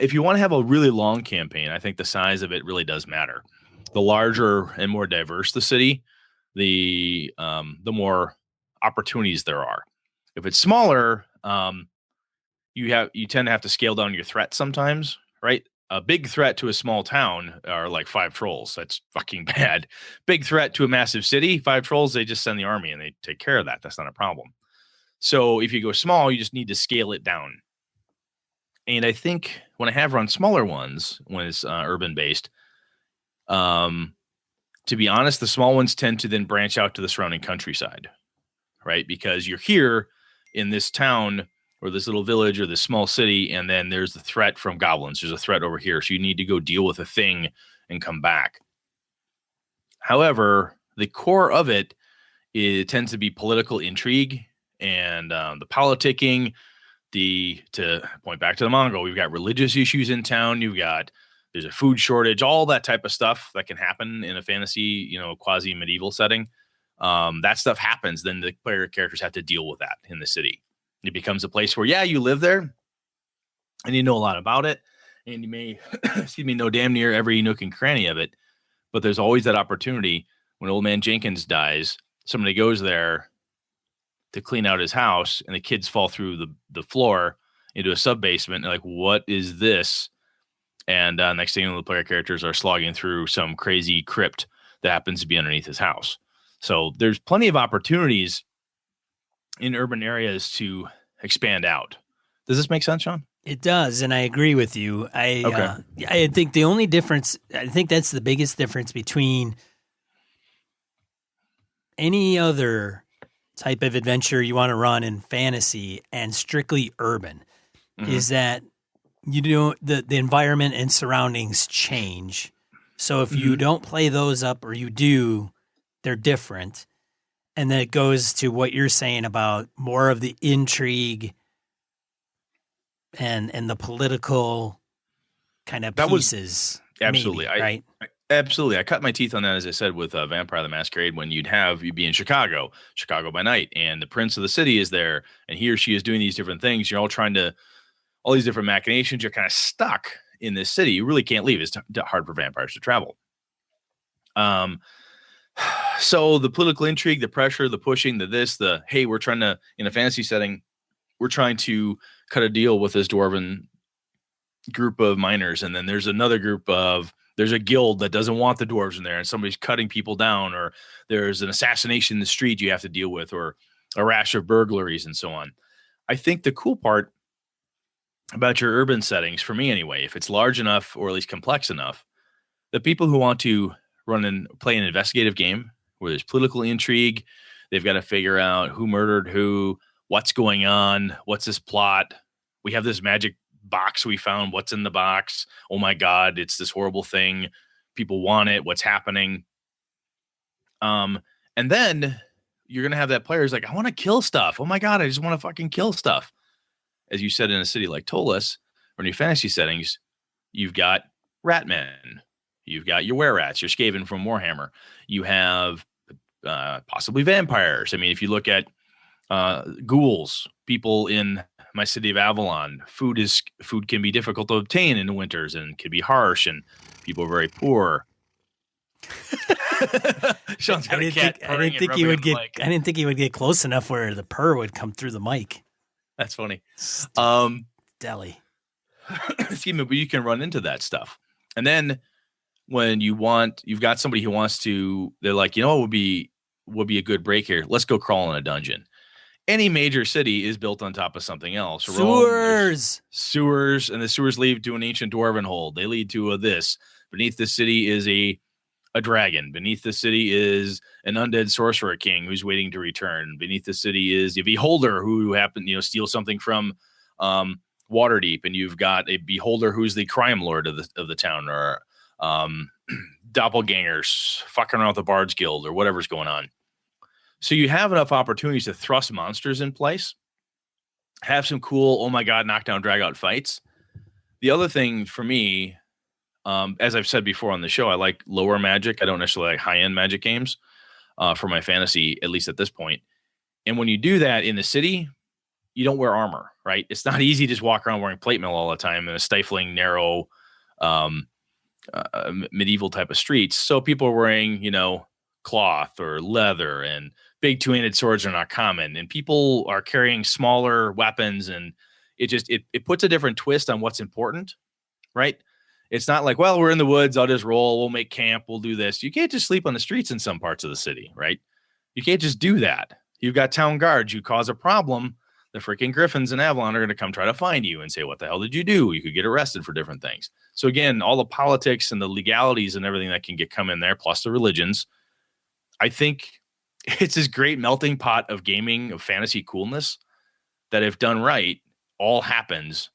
if you want to have a really long campaign, I think the size of it really does matter. The larger and more diverse the city, the more opportunities there are. If it's smaller, you tend to have to scale down your threat sometimes, right? A big threat to a small town are like 5 trolls. That's fucking bad. Big threat to a massive city, 5 trolls, they just send the army and they take care of that. That's not a problem. So if you go small, you just need to scale it down. And I think when I have run smaller ones, when it's urban based, to be honest, the small ones tend to then branch out to the surrounding countryside, right? Because you're here in this town or this little village or this small city, and then there's the threat from goblins. There's a threat over here. So you need to go deal with a thing and come back. However, the core of it tends to be political intrigue and the politicking. To point back to the Mongol, we've got religious issues in town. There's a food shortage, all that type of stuff that can happen in a fantasy, quasi medieval setting. That stuff happens. Then the player characters have to deal with that in the city. It becomes a place where, you live there and you know a lot about it. And you may, know damn near every nook and cranny of it. But there's always that opportunity when old man Jenkins dies, somebody goes there to clean out his house and the kids fall through the floor into a sub basement. Like, what is this? And next thing you know, the player characters are slogging through some crazy crypt that happens to be underneath his house. So there's plenty of opportunities in urban areas to expand out. Does this make sense, Sean? It does, and I agree with you. I think the only difference, I think that's the biggest difference between any other type of adventure you want to run in fantasy and strictly urban, is that the environment and surroundings change. So if you don't play those up, or you do, they're different. And then it goes to what you're saying about more of the intrigue and the political kind of pieces. Absolutely. Maybe, right? Absolutely. I cut my teeth on that, as I said, with Vampire the Masquerade, when you'd be in Chicago by night, and the prince of the city is there, and he or she is doing these different things. You're all these different machinations. You're kind of stuck in this city. You really can't leave. It's hard for vampires to travel. So the political intrigue, the pressure, the pushing, hey, we're trying to, in a fantasy setting, we're trying to cut a deal with this dwarven group of miners. And then there's another there's a guild that doesn't want the dwarves in there, and somebody's cutting people down, or there's an assassination in the street you have to deal with, or a rash of burglaries and so on. I think the cool part about your urban settings, for me anyway, if it's large enough or at least complex enough, the people who want to run and play an investigative game where there's political intrigue, they've got to figure out who murdered who, what's going on, what's this plot. We have this magic box we found. What's in the box? Oh my God, it's this horrible thing. People want it. What's happening? And then you're going to have that player who's like, I want to kill stuff. Oh my God, I just want to fucking kill stuff. As you said, in a city like Tolas, or in your fantasy settings, you've got Ratmen. You've got your were-rats, your Skaven from Warhammer. You have possibly vampires. I mean, if you look at ghouls, people in my city of Avalon, food can be difficult to obtain in the winters and can be harsh, and people are very poor. Sean's got a cat. I didn't think he would get close enough where the purr would come through the mic. That's funny. Deli. Excuse me, but you can run into that stuff. And then when you've got somebody who wants to, they're like, what would be a good break here? Let's go crawl in a dungeon. Any major city is built on top of something else. Sewers, and the sewers lead to an ancient dwarven hold. They lead to this. Beneath the city is a dragon. Beneath the city is an undead sorcerer king who's waiting to return. Beneath the city is a beholder who happened, steal something from Waterdeep, and you've got a beholder who's the crime lord of the town, or doppelgangers fucking around with the Bards Guild, or whatever's going on. So you have enough opportunities to thrust monsters in place, have some cool, oh my God, knockdown, drag out fights. The other thing for me, as I've said before on the show, I like lower magic. I don't necessarily like high-end magic games for my fantasy, at least at this point. And when you do that in the city, you don't wear armor, right? It's not easy to just walk around wearing plate mail all the time in a stifling, narrow, medieval type of streets. So people are wearing, cloth or leather, and big two-handed swords are not common, and people are carrying smaller weapons, and it puts a different twist on what's important, right? It's not like, well, we're in the woods, I'll just roll, we'll make camp, we'll do this. You can't just sleep on the streets in some parts of the city, right? You can't just do that. You've got town guards. You cause a problem, the freaking Griffins in Avalon are going to come try to find you and say, what the hell did you do? You could get arrested for different things. So again, all the politics and the legalities and everything that can come in there, plus the religions, I think it's this great melting pot of gaming, of fantasy coolness that if done right, all happens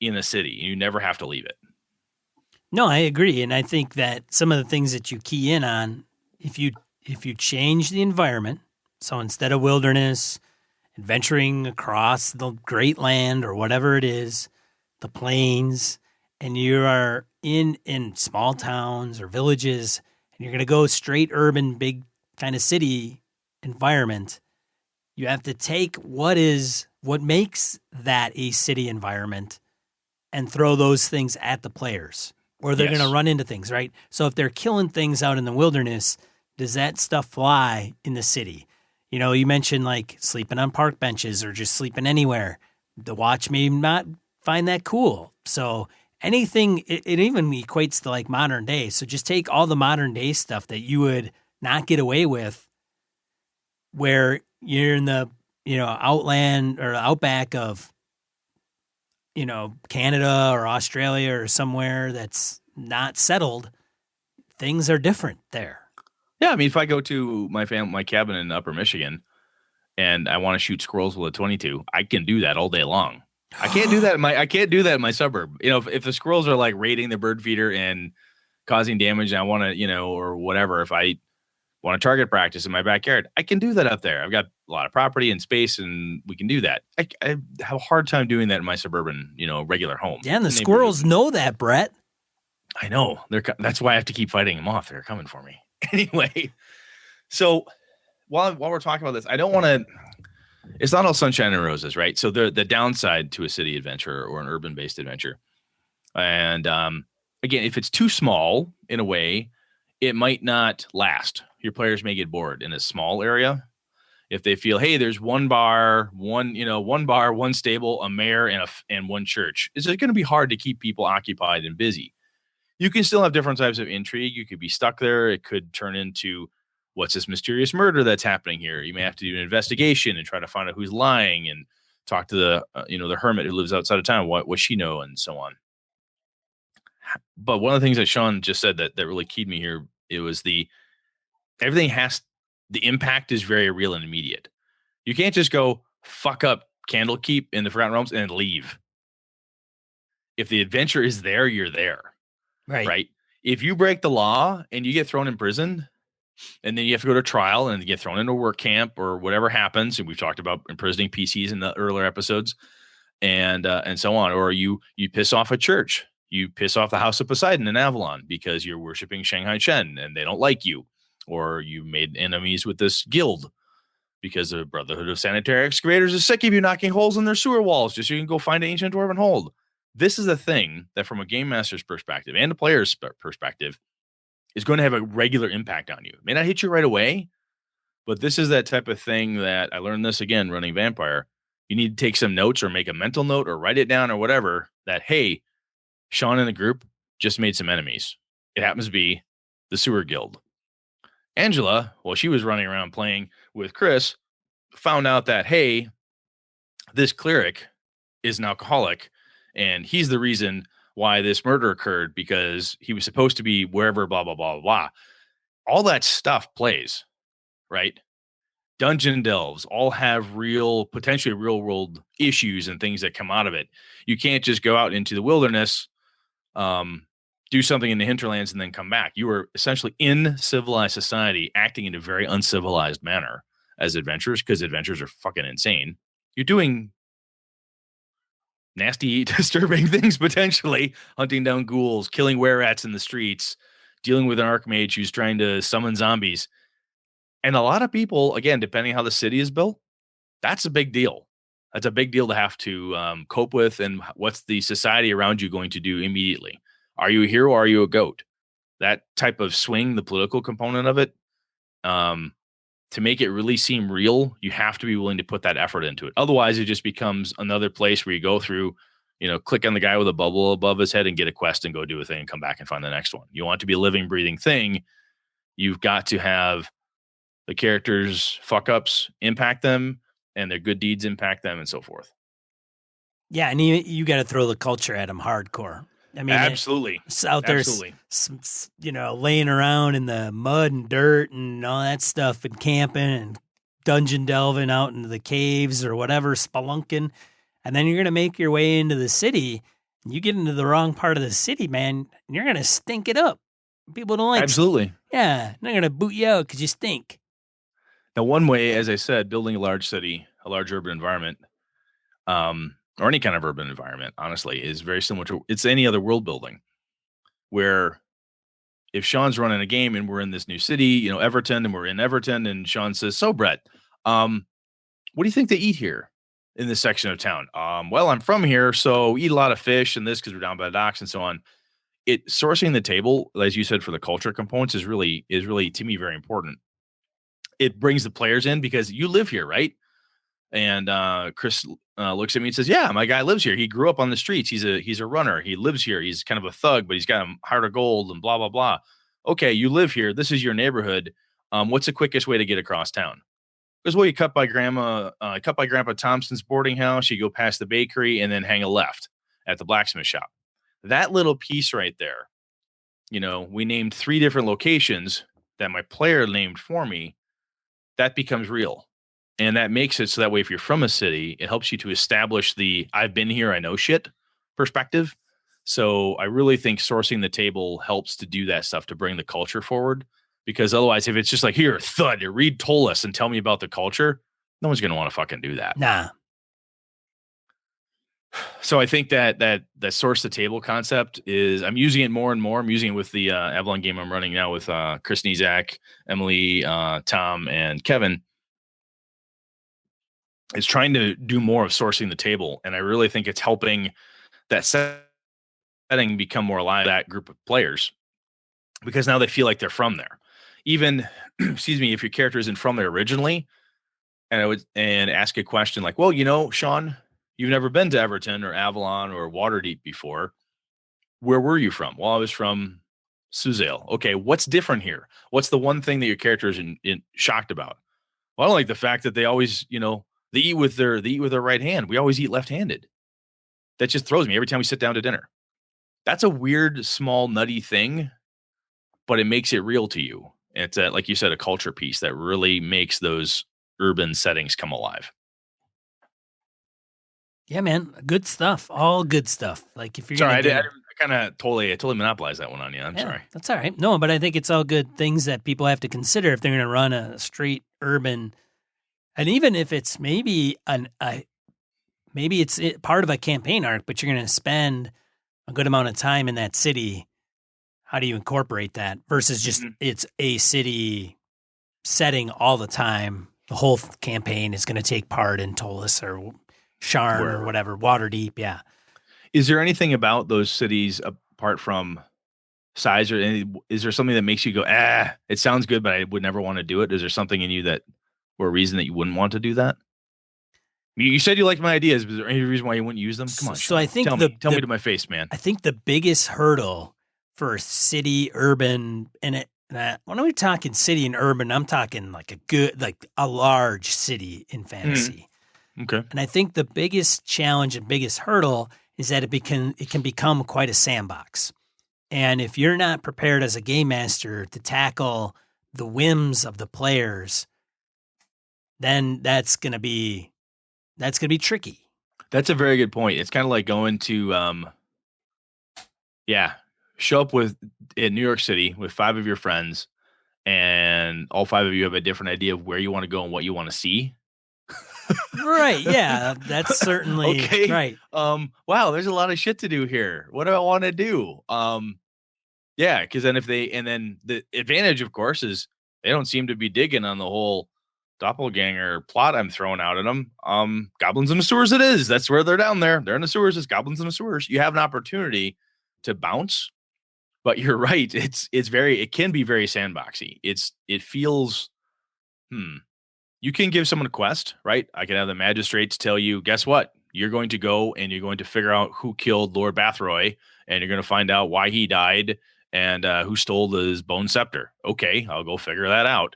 in a city. You never have to leave it. No, I agree. And I think that some of the things that you key in on, if you change the environment, so instead of wilderness, adventuring across the great land or whatever it is, the plains, and you are in small towns or villages, and you're going to go straight urban, big kind of city environment, you have to take what makes that a city environment and throw those things at the players, or they're going to run into things, right? So if they're killing things out in the wilderness, does that stuff fly in the city? You know, you mentioned like sleeping on park benches or just sleeping anywhere. The watch may not find that cool. So anything, it even equates to like modern day. So just take all the modern day stuff that you would not get away with where you're in the, outland or outback of, Canada or Australia or somewhere that's not settled. Things are different there. Yeah, I mean, if I go to my cabin in Upper Michigan, and I want to shoot squirrels with a 22, I can do that all day long. I can't do that in my suburb. You know, if the squirrels are like raiding the bird feeder and causing damage, and I want to, or whatever, if I want to target practice in my backyard, I can do that up there. I've got a lot of property and space, and we can do that. I have a hard time doing that in my suburban, regular home. Yeah, and the squirrels know that, Brett. I know. That's why I have to keep fighting them off. They're coming for me. Anyway, so while we're talking about this, I don't want to. It's not all sunshine and roses, right? So the downside to a city adventure or an urban-based adventure, and again, if it's too small in a way, it might not last. Your players may get bored in a small area. If they feel, hey, there's one bar, one stable, a mayor, and one church, is it going to be hard to keep people occupied and busy? You can still have different types of intrigue. You could be stuck there. It could turn into, what's this mysterious murder that's happening here? You may have to do an investigation and try to find out who's lying and talk to the, the hermit who lives outside of town. What she know and so on. But one of the things that Sean just said that really keyed me here, it was the impact is very real and immediate. You can't just go fuck up Candlekeep in the Forgotten Realms and leave. If the adventure is there, you're there. Right. If you break the law and you get thrown in prison, and then you have to go to trial and get thrown into a work camp or whatever happens, and we've talked about imprisoning PCs in the earlier episodes, and so on, or you piss off a church, you piss off the House of Poseidon in Avalon because you're worshiping Shanghai Shen and they don't like you, or you made enemies with this guild because the Brotherhood of Sanitary Excavators is sick of you knocking holes in their sewer walls just so you can go find an ancient dwarven hold. This is a thing that from a game master's perspective and a player's perspective is going to have a regular impact on you. It may not hit you right away, but this is that type of thing that I learned this again running Vampire. You need to take some notes or make a mental note or write it down or whatever that, hey, Sean and the group just made some enemies. It happens to be the Sewer Guild. Angela, while she was running around playing with Chris, found out that, hey, this cleric is an alcoholic and he's the reason why this murder occurred because he was supposed to be wherever, blah, blah, blah, blah. All that stuff plays, right? Dungeon delves all have potentially real world issues and things that come out of it. You can't just go out into the wilderness, do something in the hinterlands and then come back. You are essentially in civilized society acting in a very uncivilized manner as adventurers because adventurers are fucking insane. You're doing nasty, disturbing things, potentially hunting down ghouls, killing were-rats in the streets, dealing with an archmage who's trying to summon zombies. And a lot of people, again, depending how the city is built, that's a big deal. That's a big deal to have to cope with. And what's the society around you going to do immediately? Are you a hero or are you a goat? That type of swing, the political component of it, to make it really seem real, you have to be willing to put that effort into it. Otherwise, it just becomes another place where you go through, click on the guy with a bubble above his head and get a quest and go do a thing and come back and find the next one. You want it to be a living, breathing thing. You've got to have the characters' fuck ups impact them and their good deeds impact them and so forth. Yeah, and you got to throw the culture at them hardcore. I mean, Absolutely. it's out there, Absolutely. laying around in the mud and dirt and all that stuff and camping and dungeon delving out into the caves or whatever, spelunking. And then you're going to make your way into the city. And you get into the wrong part of the city, man, and you're going to stink it up. People don't like Absolutely. Yeah, they're going to boot you out because you stink. Now, one way, as I said, building a large city, a large urban environment, or any kind of urban environment, honestly, is very similar to it's any other world building. Where if Sean's running a game and we're in this new city, Everton, and we're in Everton, and Sean says, "So, Brett, what do you think they eat here in this section of town?" Well, I'm from here, so we eat a lot of fish and this because we're down by the docks and so on. Sourcing the table, as you said, for the culture components is really to me very important. It brings the players in because you live here, right? And Chris looks at me and says, "Yeah, my guy lives here. He grew up on the streets. He's a runner. He lives here. He's kind of a thug, but he's got a heart of gold and blah blah blah." Okay, you live here. This is your neighborhood. What's the quickest way to get across town? Because you cut by Grandpa Thompson's boarding house. You go past the bakery and then hang a left at the blacksmith shop. That little piece right there. We named 3 different locations that my player named for me. That becomes real. And that makes it so that way, if you're from a city, it helps you to establish the I've been here, I know shit perspective. So I really think sourcing the table helps to do that stuff to bring the culture forward. Because otherwise, if it's just like, here, thud, read Tollus and tell me about the culture, no one's going to want to fucking do that. Nah. So I think that source the table concept is, I'm using it more and more. I'm using it with the Avalon game I'm running now with Chris Nizak, Emily, Tom, and Kevin. Is trying to do more of sourcing the table. And I really think it's helping that setting become more alive, that group of players, because now they feel like they're from there. Even, excuse me, if your character isn't from there originally, and I would ask a question like, well, Sean, you've never been to Everton or Avalon or Waterdeep before. Where were you from? Well, I was from Suzale. Okay, what's different here? What's the one thing that your character is shocked about? Well, I don't like the fact that they always, they eat with their right hand. We always eat left-handed. That just throws me every time we sit down to dinner. That's a weird, small, nutty thing, but it makes it real to you. It's like you said, a culture piece that really makes those urban settings come alive. Yeah, man, good stuff. All good stuff. Like if you're sorry, I kind of totally monopolized that one on you. I'm sorry. That's all right. No, but I think it's all good things that people have to consider if they're going to run a straight urban. And even if it's maybe it's part of a campaign arc, but you're going to spend a good amount of time in that city. How do you incorporate that versus just it's a city setting all the time? The whole campaign is going to take part in Tollus or Sharn or whatever, Waterdeep. Yeah. Is there anything about those cities apart from size, or is there something that makes you go, it sounds good, but I would never want to do it? Is there something in you or a reason that you wouldn't want to do that? You said you liked my ideas, but is there any reason why you wouldn't use them? Come on, so Sean. I think tell me to my face, man. I think the biggest hurdle for city, urban, and when we're talking city and urban, I'm talking like a large city in fantasy. Okay. And I think the biggest challenge and biggest hurdle is that it can become quite a sandbox. And if you're not prepared as a game master to tackle the whims of the players, then that's going to be tricky. That's a very good point. It's kind of like going to, show up in New York City with 5 of your friends, and all 5 of you have a different idea of where you want to go and what you want to see. Right. Yeah, that's certainly okay. Right. Wow, there's a lot of shit to do here. What do I want to do? Yeah, because then then the advantage, of course, is they don't seem to be digging on the whole doppelganger plot I'm throwing out at them. Goblins in the sewers it is. That's where they're down there. They're in the sewers. It's goblins in the sewers. You have an opportunity to bounce, but you're right. It can be very sandboxy. It feels, you can give someone a quest, right? I can have the magistrates tell you, guess what? You're going to go and you're going to figure out who killed Lord Bathroy, and you're going to find out why he died and who stole his bone scepter. Okay, I'll go figure that out.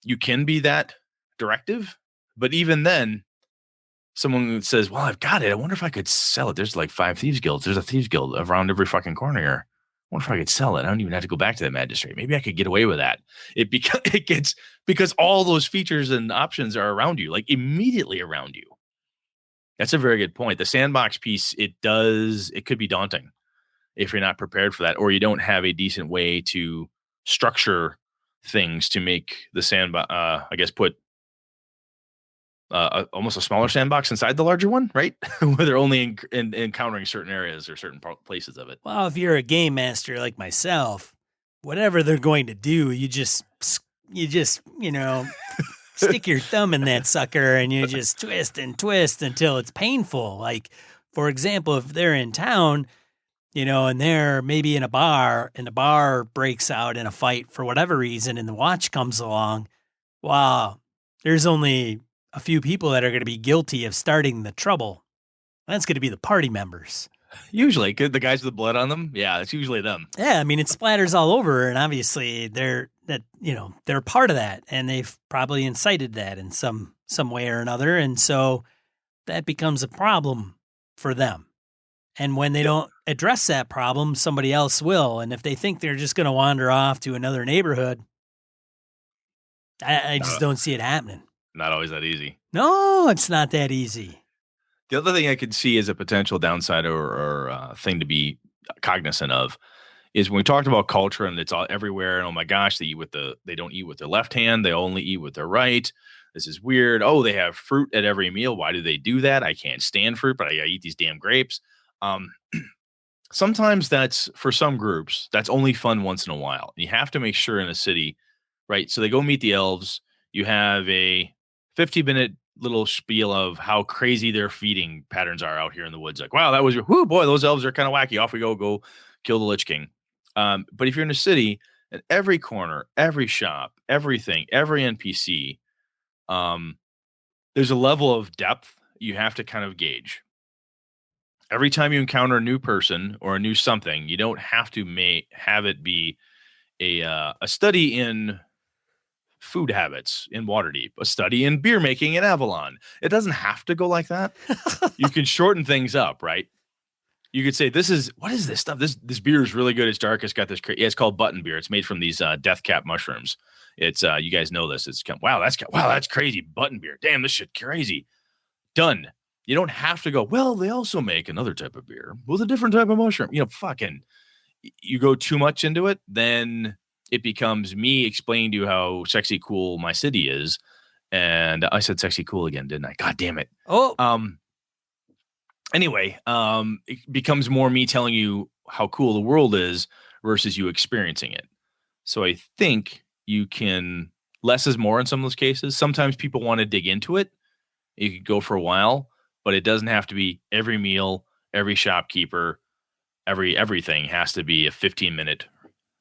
You can be that directive, But even then, someone says, well, I've got it. I wonder if I could sell it. There's like 5 thieves guilds. There's a thieves guild around every fucking corner here. I wonder if I could sell it. I don't even have to go back to the magistrate. Maybe I could get away with that. It gets because all those features and options are around you, like immediately around you. That's a very good point. The sandbox piece, it could be daunting if you're not prepared for that, or you don't have a decent way to structure things to make the sandbox, I guess, put almost a smaller sandbox inside the larger one, right? Where they're only encountering certain areas or certain places of it. Well, if you're a game master like myself, whatever they're going to do, you just stick your thumb in that sucker and you just twist and twist until it's painful. Like, for example, if they're in town, and they're maybe in a bar and the bar breaks out in a fight for whatever reason and the watch comes along, wow, there's only a few people that are going to be guilty of starting the trouble. That's going to be the party members. Usually, the guys with the blood on them, yeah, it's usually them. Yeah, I mean, it splatters all over, and obviously they're part of that, and they've probably incited that in some way or another, and so that becomes a problem for them. And when they don't address that problem, somebody else will, and if they think they're just going to wander off to another neighborhood, I just don't see it happening. Not always that easy. No, it's not that easy. The other thing I could see as a potential downside or thing to be cognizant of is when we talked about culture and it's all everywhere. And oh my gosh, they don't eat with their left hand. They only eat with their right. This is weird. Oh, they have fruit at every meal. Why do they do that? I can't stand fruit, but I gotta eat these damn grapes. Sometimes that's for some groups, that's only fun once in a while. You have to make sure in a city, right? So they go meet the elves. You have a 50-minute little spiel of how crazy their feeding patterns are out here in the woods. Like, wow, that was, whoo, boy, those elves are kind of wacky. Off we go kill the Lich King. But if you're in a city, at every corner, every shop, everything, every NPC, there's a level of depth you have to kind of gauge. Every time you encounter a new person or a new something, you don't have to have it be a study in food habits in Waterdeep, a study in beer making in Avalon. It doesn't have to go like that. You can shorten things up, right? You could say, what is this stuff? This beer is really good. It's dark. It's got this. It's called button beer. It's made from these death cap mushrooms. It's you guys know this. It's that's crazy. Button beer. Damn, this shit crazy. Done. You don't have to go, well, they also make another type of beer with a different type of mushroom. You go too much into it, then it becomes me explaining to you how sexy cool my city is. And I said sexy cool again, didn't I? God damn it. Oh. Anyway, it becomes more me telling you how cool the world is versus you experiencing it. So I think you can, less is more in some of those cases. Sometimes people want to dig into it. You could go for a while, but it doesn't have to be every meal, every shopkeeper, everything has to be a 15-minute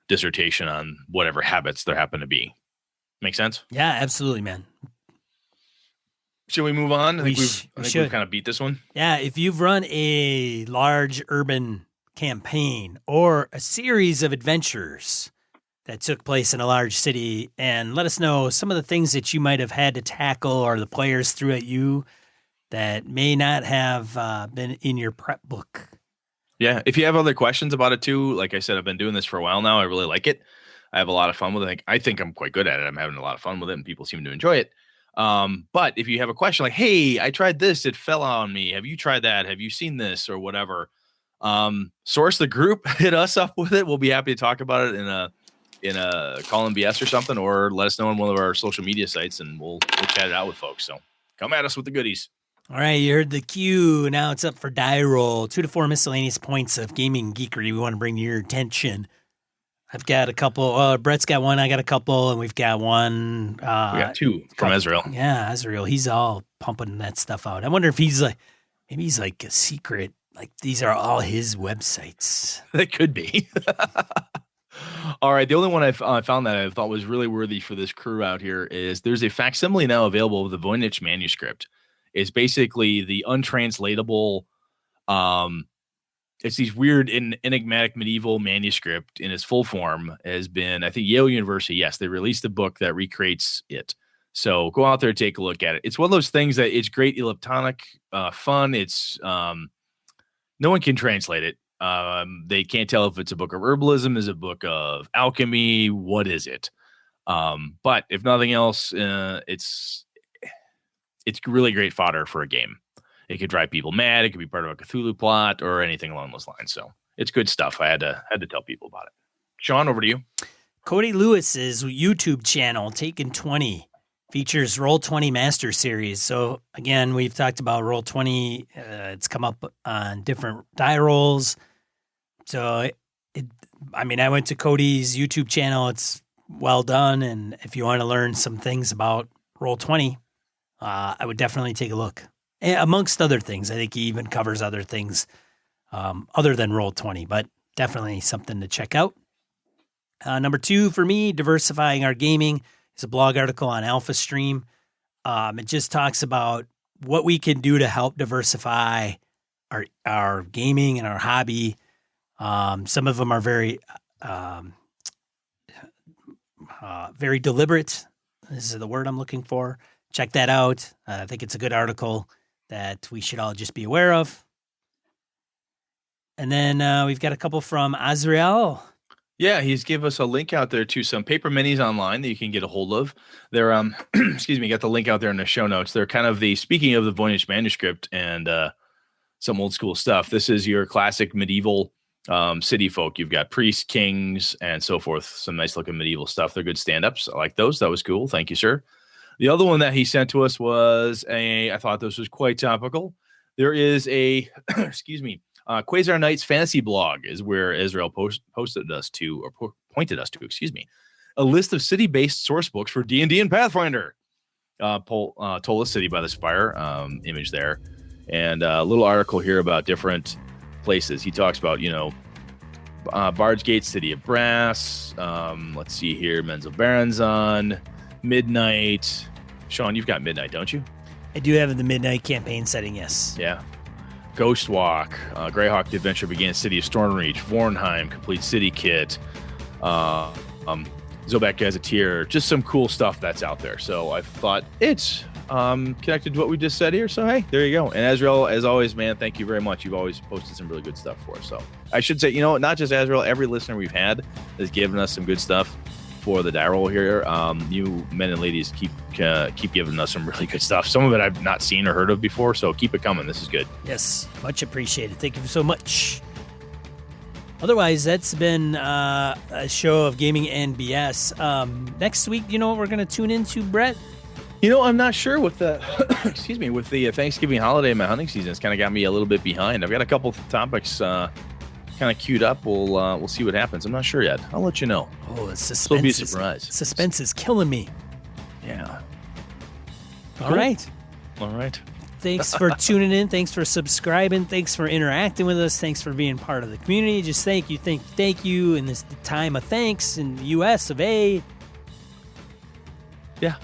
dissertation on whatever habits there happen to be. Make sense? Yeah, absolutely, man. Should we move on? I think we've kind of beat this one. Yeah, if you've run a large urban campaign or a series of adventures that took place in a large city, and let us know some of the things that you might have had to tackle or the players threw at you that may not have been in your prep book. Yeah, if you have other questions about it too, like I said, I've been doing this for a while now. I really like it. I have a lot of fun with it. I think I'm quite good at it. I'm having a lot of fun with it, and people seem to enjoy it. But if you have a question like, hey, I tried this, it fell on me. Have you tried that? Have you seen this or whatever? Source the group, hit us up with it. We'll be happy to talk about it in a call in BS or something, or let us know on one of our social media sites and we'll chat it out with folks. So come at us with the goodies. All right, you heard the cue. Now it's up for die roll. 2 to 4 miscellaneous points of gaming geekery we want to bring to your attention. I've got a couple. Brett's got one. I got a couple, and we've got one. We got two from Ezreal. Yeah, Ezreal. He's all pumping that stuff out. I wonder if maybe he's like a secret. Like these are all his websites. That could be. All right. The only one I found that I thought was really worthy for this crew out here is there's a facsimile now available of the Voynich manuscript. It's basically the untranslatable. It's these weird enigmatic medieval manuscript in its full form has been, I think, Yale University. Yes, they released a book that recreates it. So go out there and take a look at it. It's one of those things that it's great electronic, fun. It's no one can translate it. They can't tell if it's a book of herbalism, is a book of alchemy. What is it? But if nothing else, it's really great fodder for a game. It could drive people mad. It could be part of a Cthulhu plot or anything along those lines. So it's good stuff. I had to tell people about it. Sean, over to you. Cody Lewis's YouTube channel, Taken 20, features Roll20 Master Series. So again, we've talked about Roll20. It's come up on different die rolls. So I went to Cody's YouTube channel. It's well done. And if you want to learn some things about Roll20, I would definitely take a look. Amongst other things, I think he even covers other things other than Roll20, but definitely something to check out. Number 2 for me, Diversifying Our Gaming, is a blog article on AlphaStream. It just talks about what we can do to help diversify our gaming and our hobby. Some of them are very deliberate. This is the word I'm looking for. Check that out. I think it's a good article that we should all just be aware of. And then we've got a couple from Azrael. Yeah, he's give us a link out there to some paper minis online that you can get a hold of. They're excuse me, got the link out there in the show notes. They're kind of speaking of the Voynich manuscript and some old school stuff. This is your classic medieval city folk. You've got priests, kings, and so forth. Some nice looking medieval stuff. They're good stand-ups. I like those. That was cool. Thank you, sir. The other one that he sent to us was I thought this was quite topical. There is a, excuse me, Quasar Knights Fantasy Blog is where Israel pointed us to, a list of city-based source books for D&D and Pathfinder. Tola City by the Spire image there. And a little article here about different places. He talks about, Bard's Gate, City of Brass. Let's see here, Menzel Baranzan, Midnight. Sean, you've got Midnight, don't you? I do have the Midnight campaign setting, yes. Yeah. Ghost Walk, Greyhawk the Adventure Begins, City of Stormreach, Vornheim, Complete City Kit, Zobek Gazetteer, just some cool stuff that's out there. So I thought it's connected to what we just said here. So, hey, there you go. And Azrael, as always, man, thank you very much. You've always posted some really good stuff for us. So I should say, not just Azrael, every listener we've had has given us some good stuff for the die roll here. You men and ladies keep giving us some really good stuff. Some of it I've not seen or heard of before, so keep it coming. This is good. Yes, much appreciated. Thank you so much. Otherwise, that's been a show of gaming and BS. Next week, you know what we're going to tune into, Brett? I'm not sure with the with the Thanksgiving holiday. My hunting season has kind of got me a little bit behind. I've got a couple of topics kind of queued up. We'll see what happens. I'm not sure yet. I'll let you know. Oh, the suspense! It'll be a surprise. Suspense is killing me. Yeah. All Cool. right. All right. Thanks for tuning in. Thanks for subscribing. Thanks for interacting with us. Thanks for being part of the community. Just thank you in this time of thanks in the U.S. of A. Yeah.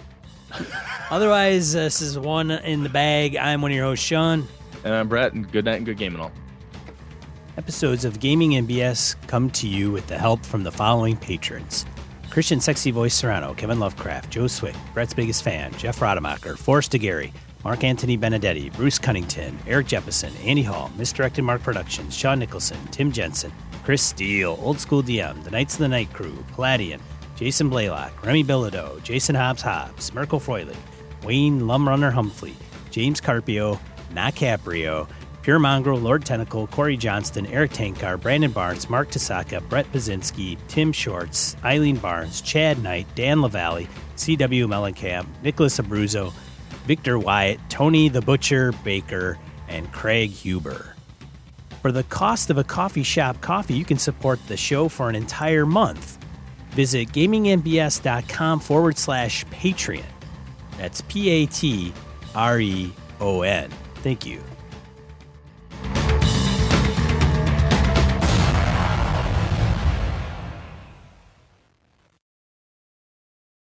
Otherwise, this is one in the bag. I'm one of your hosts, Sean. And I'm Brett, and good night and good game and all. Episodes of Gaming and BS come to you with the help from the following patrons: Christian Sexy Voice Serrano, Kevin Lovecraft, Joe Swick, Brett's Biggest Fan, Jeff Rademacher, Forrest DeGarry, Mark Anthony Benedetti, Bruce Cunnington, Eric Jeppesen, Andy Hall, Misdirected Mark Productions, Sean Nicholson, Tim Jensen, Chris Steele, Old School DM, The Knights of the Night Crew, Palladian, Jason Blaylock, Remy Bilodeau, Jason Hobbs, Merkel Froelich, Wayne Lumrunner Humphrey, James Carpio, Na Caprio, Pure Mongrel, Lord Tentacle, Corey Johnston, Eric Tankar, Brandon Barnes, Mark Tasaka, Brett Pazinski, Tim Shorts, Eileen Barnes, Chad Knight, Dan LaValle, C.W. Mellencamp, Nicholas Abruzzo, Victor Wyatt, Tony the Butcher Baker, and Craig Huber. For the cost of a coffee shop coffee, you can support the show for an entire month. Visit gamingmbs.com/Patreon. That's Patreon. Thank you.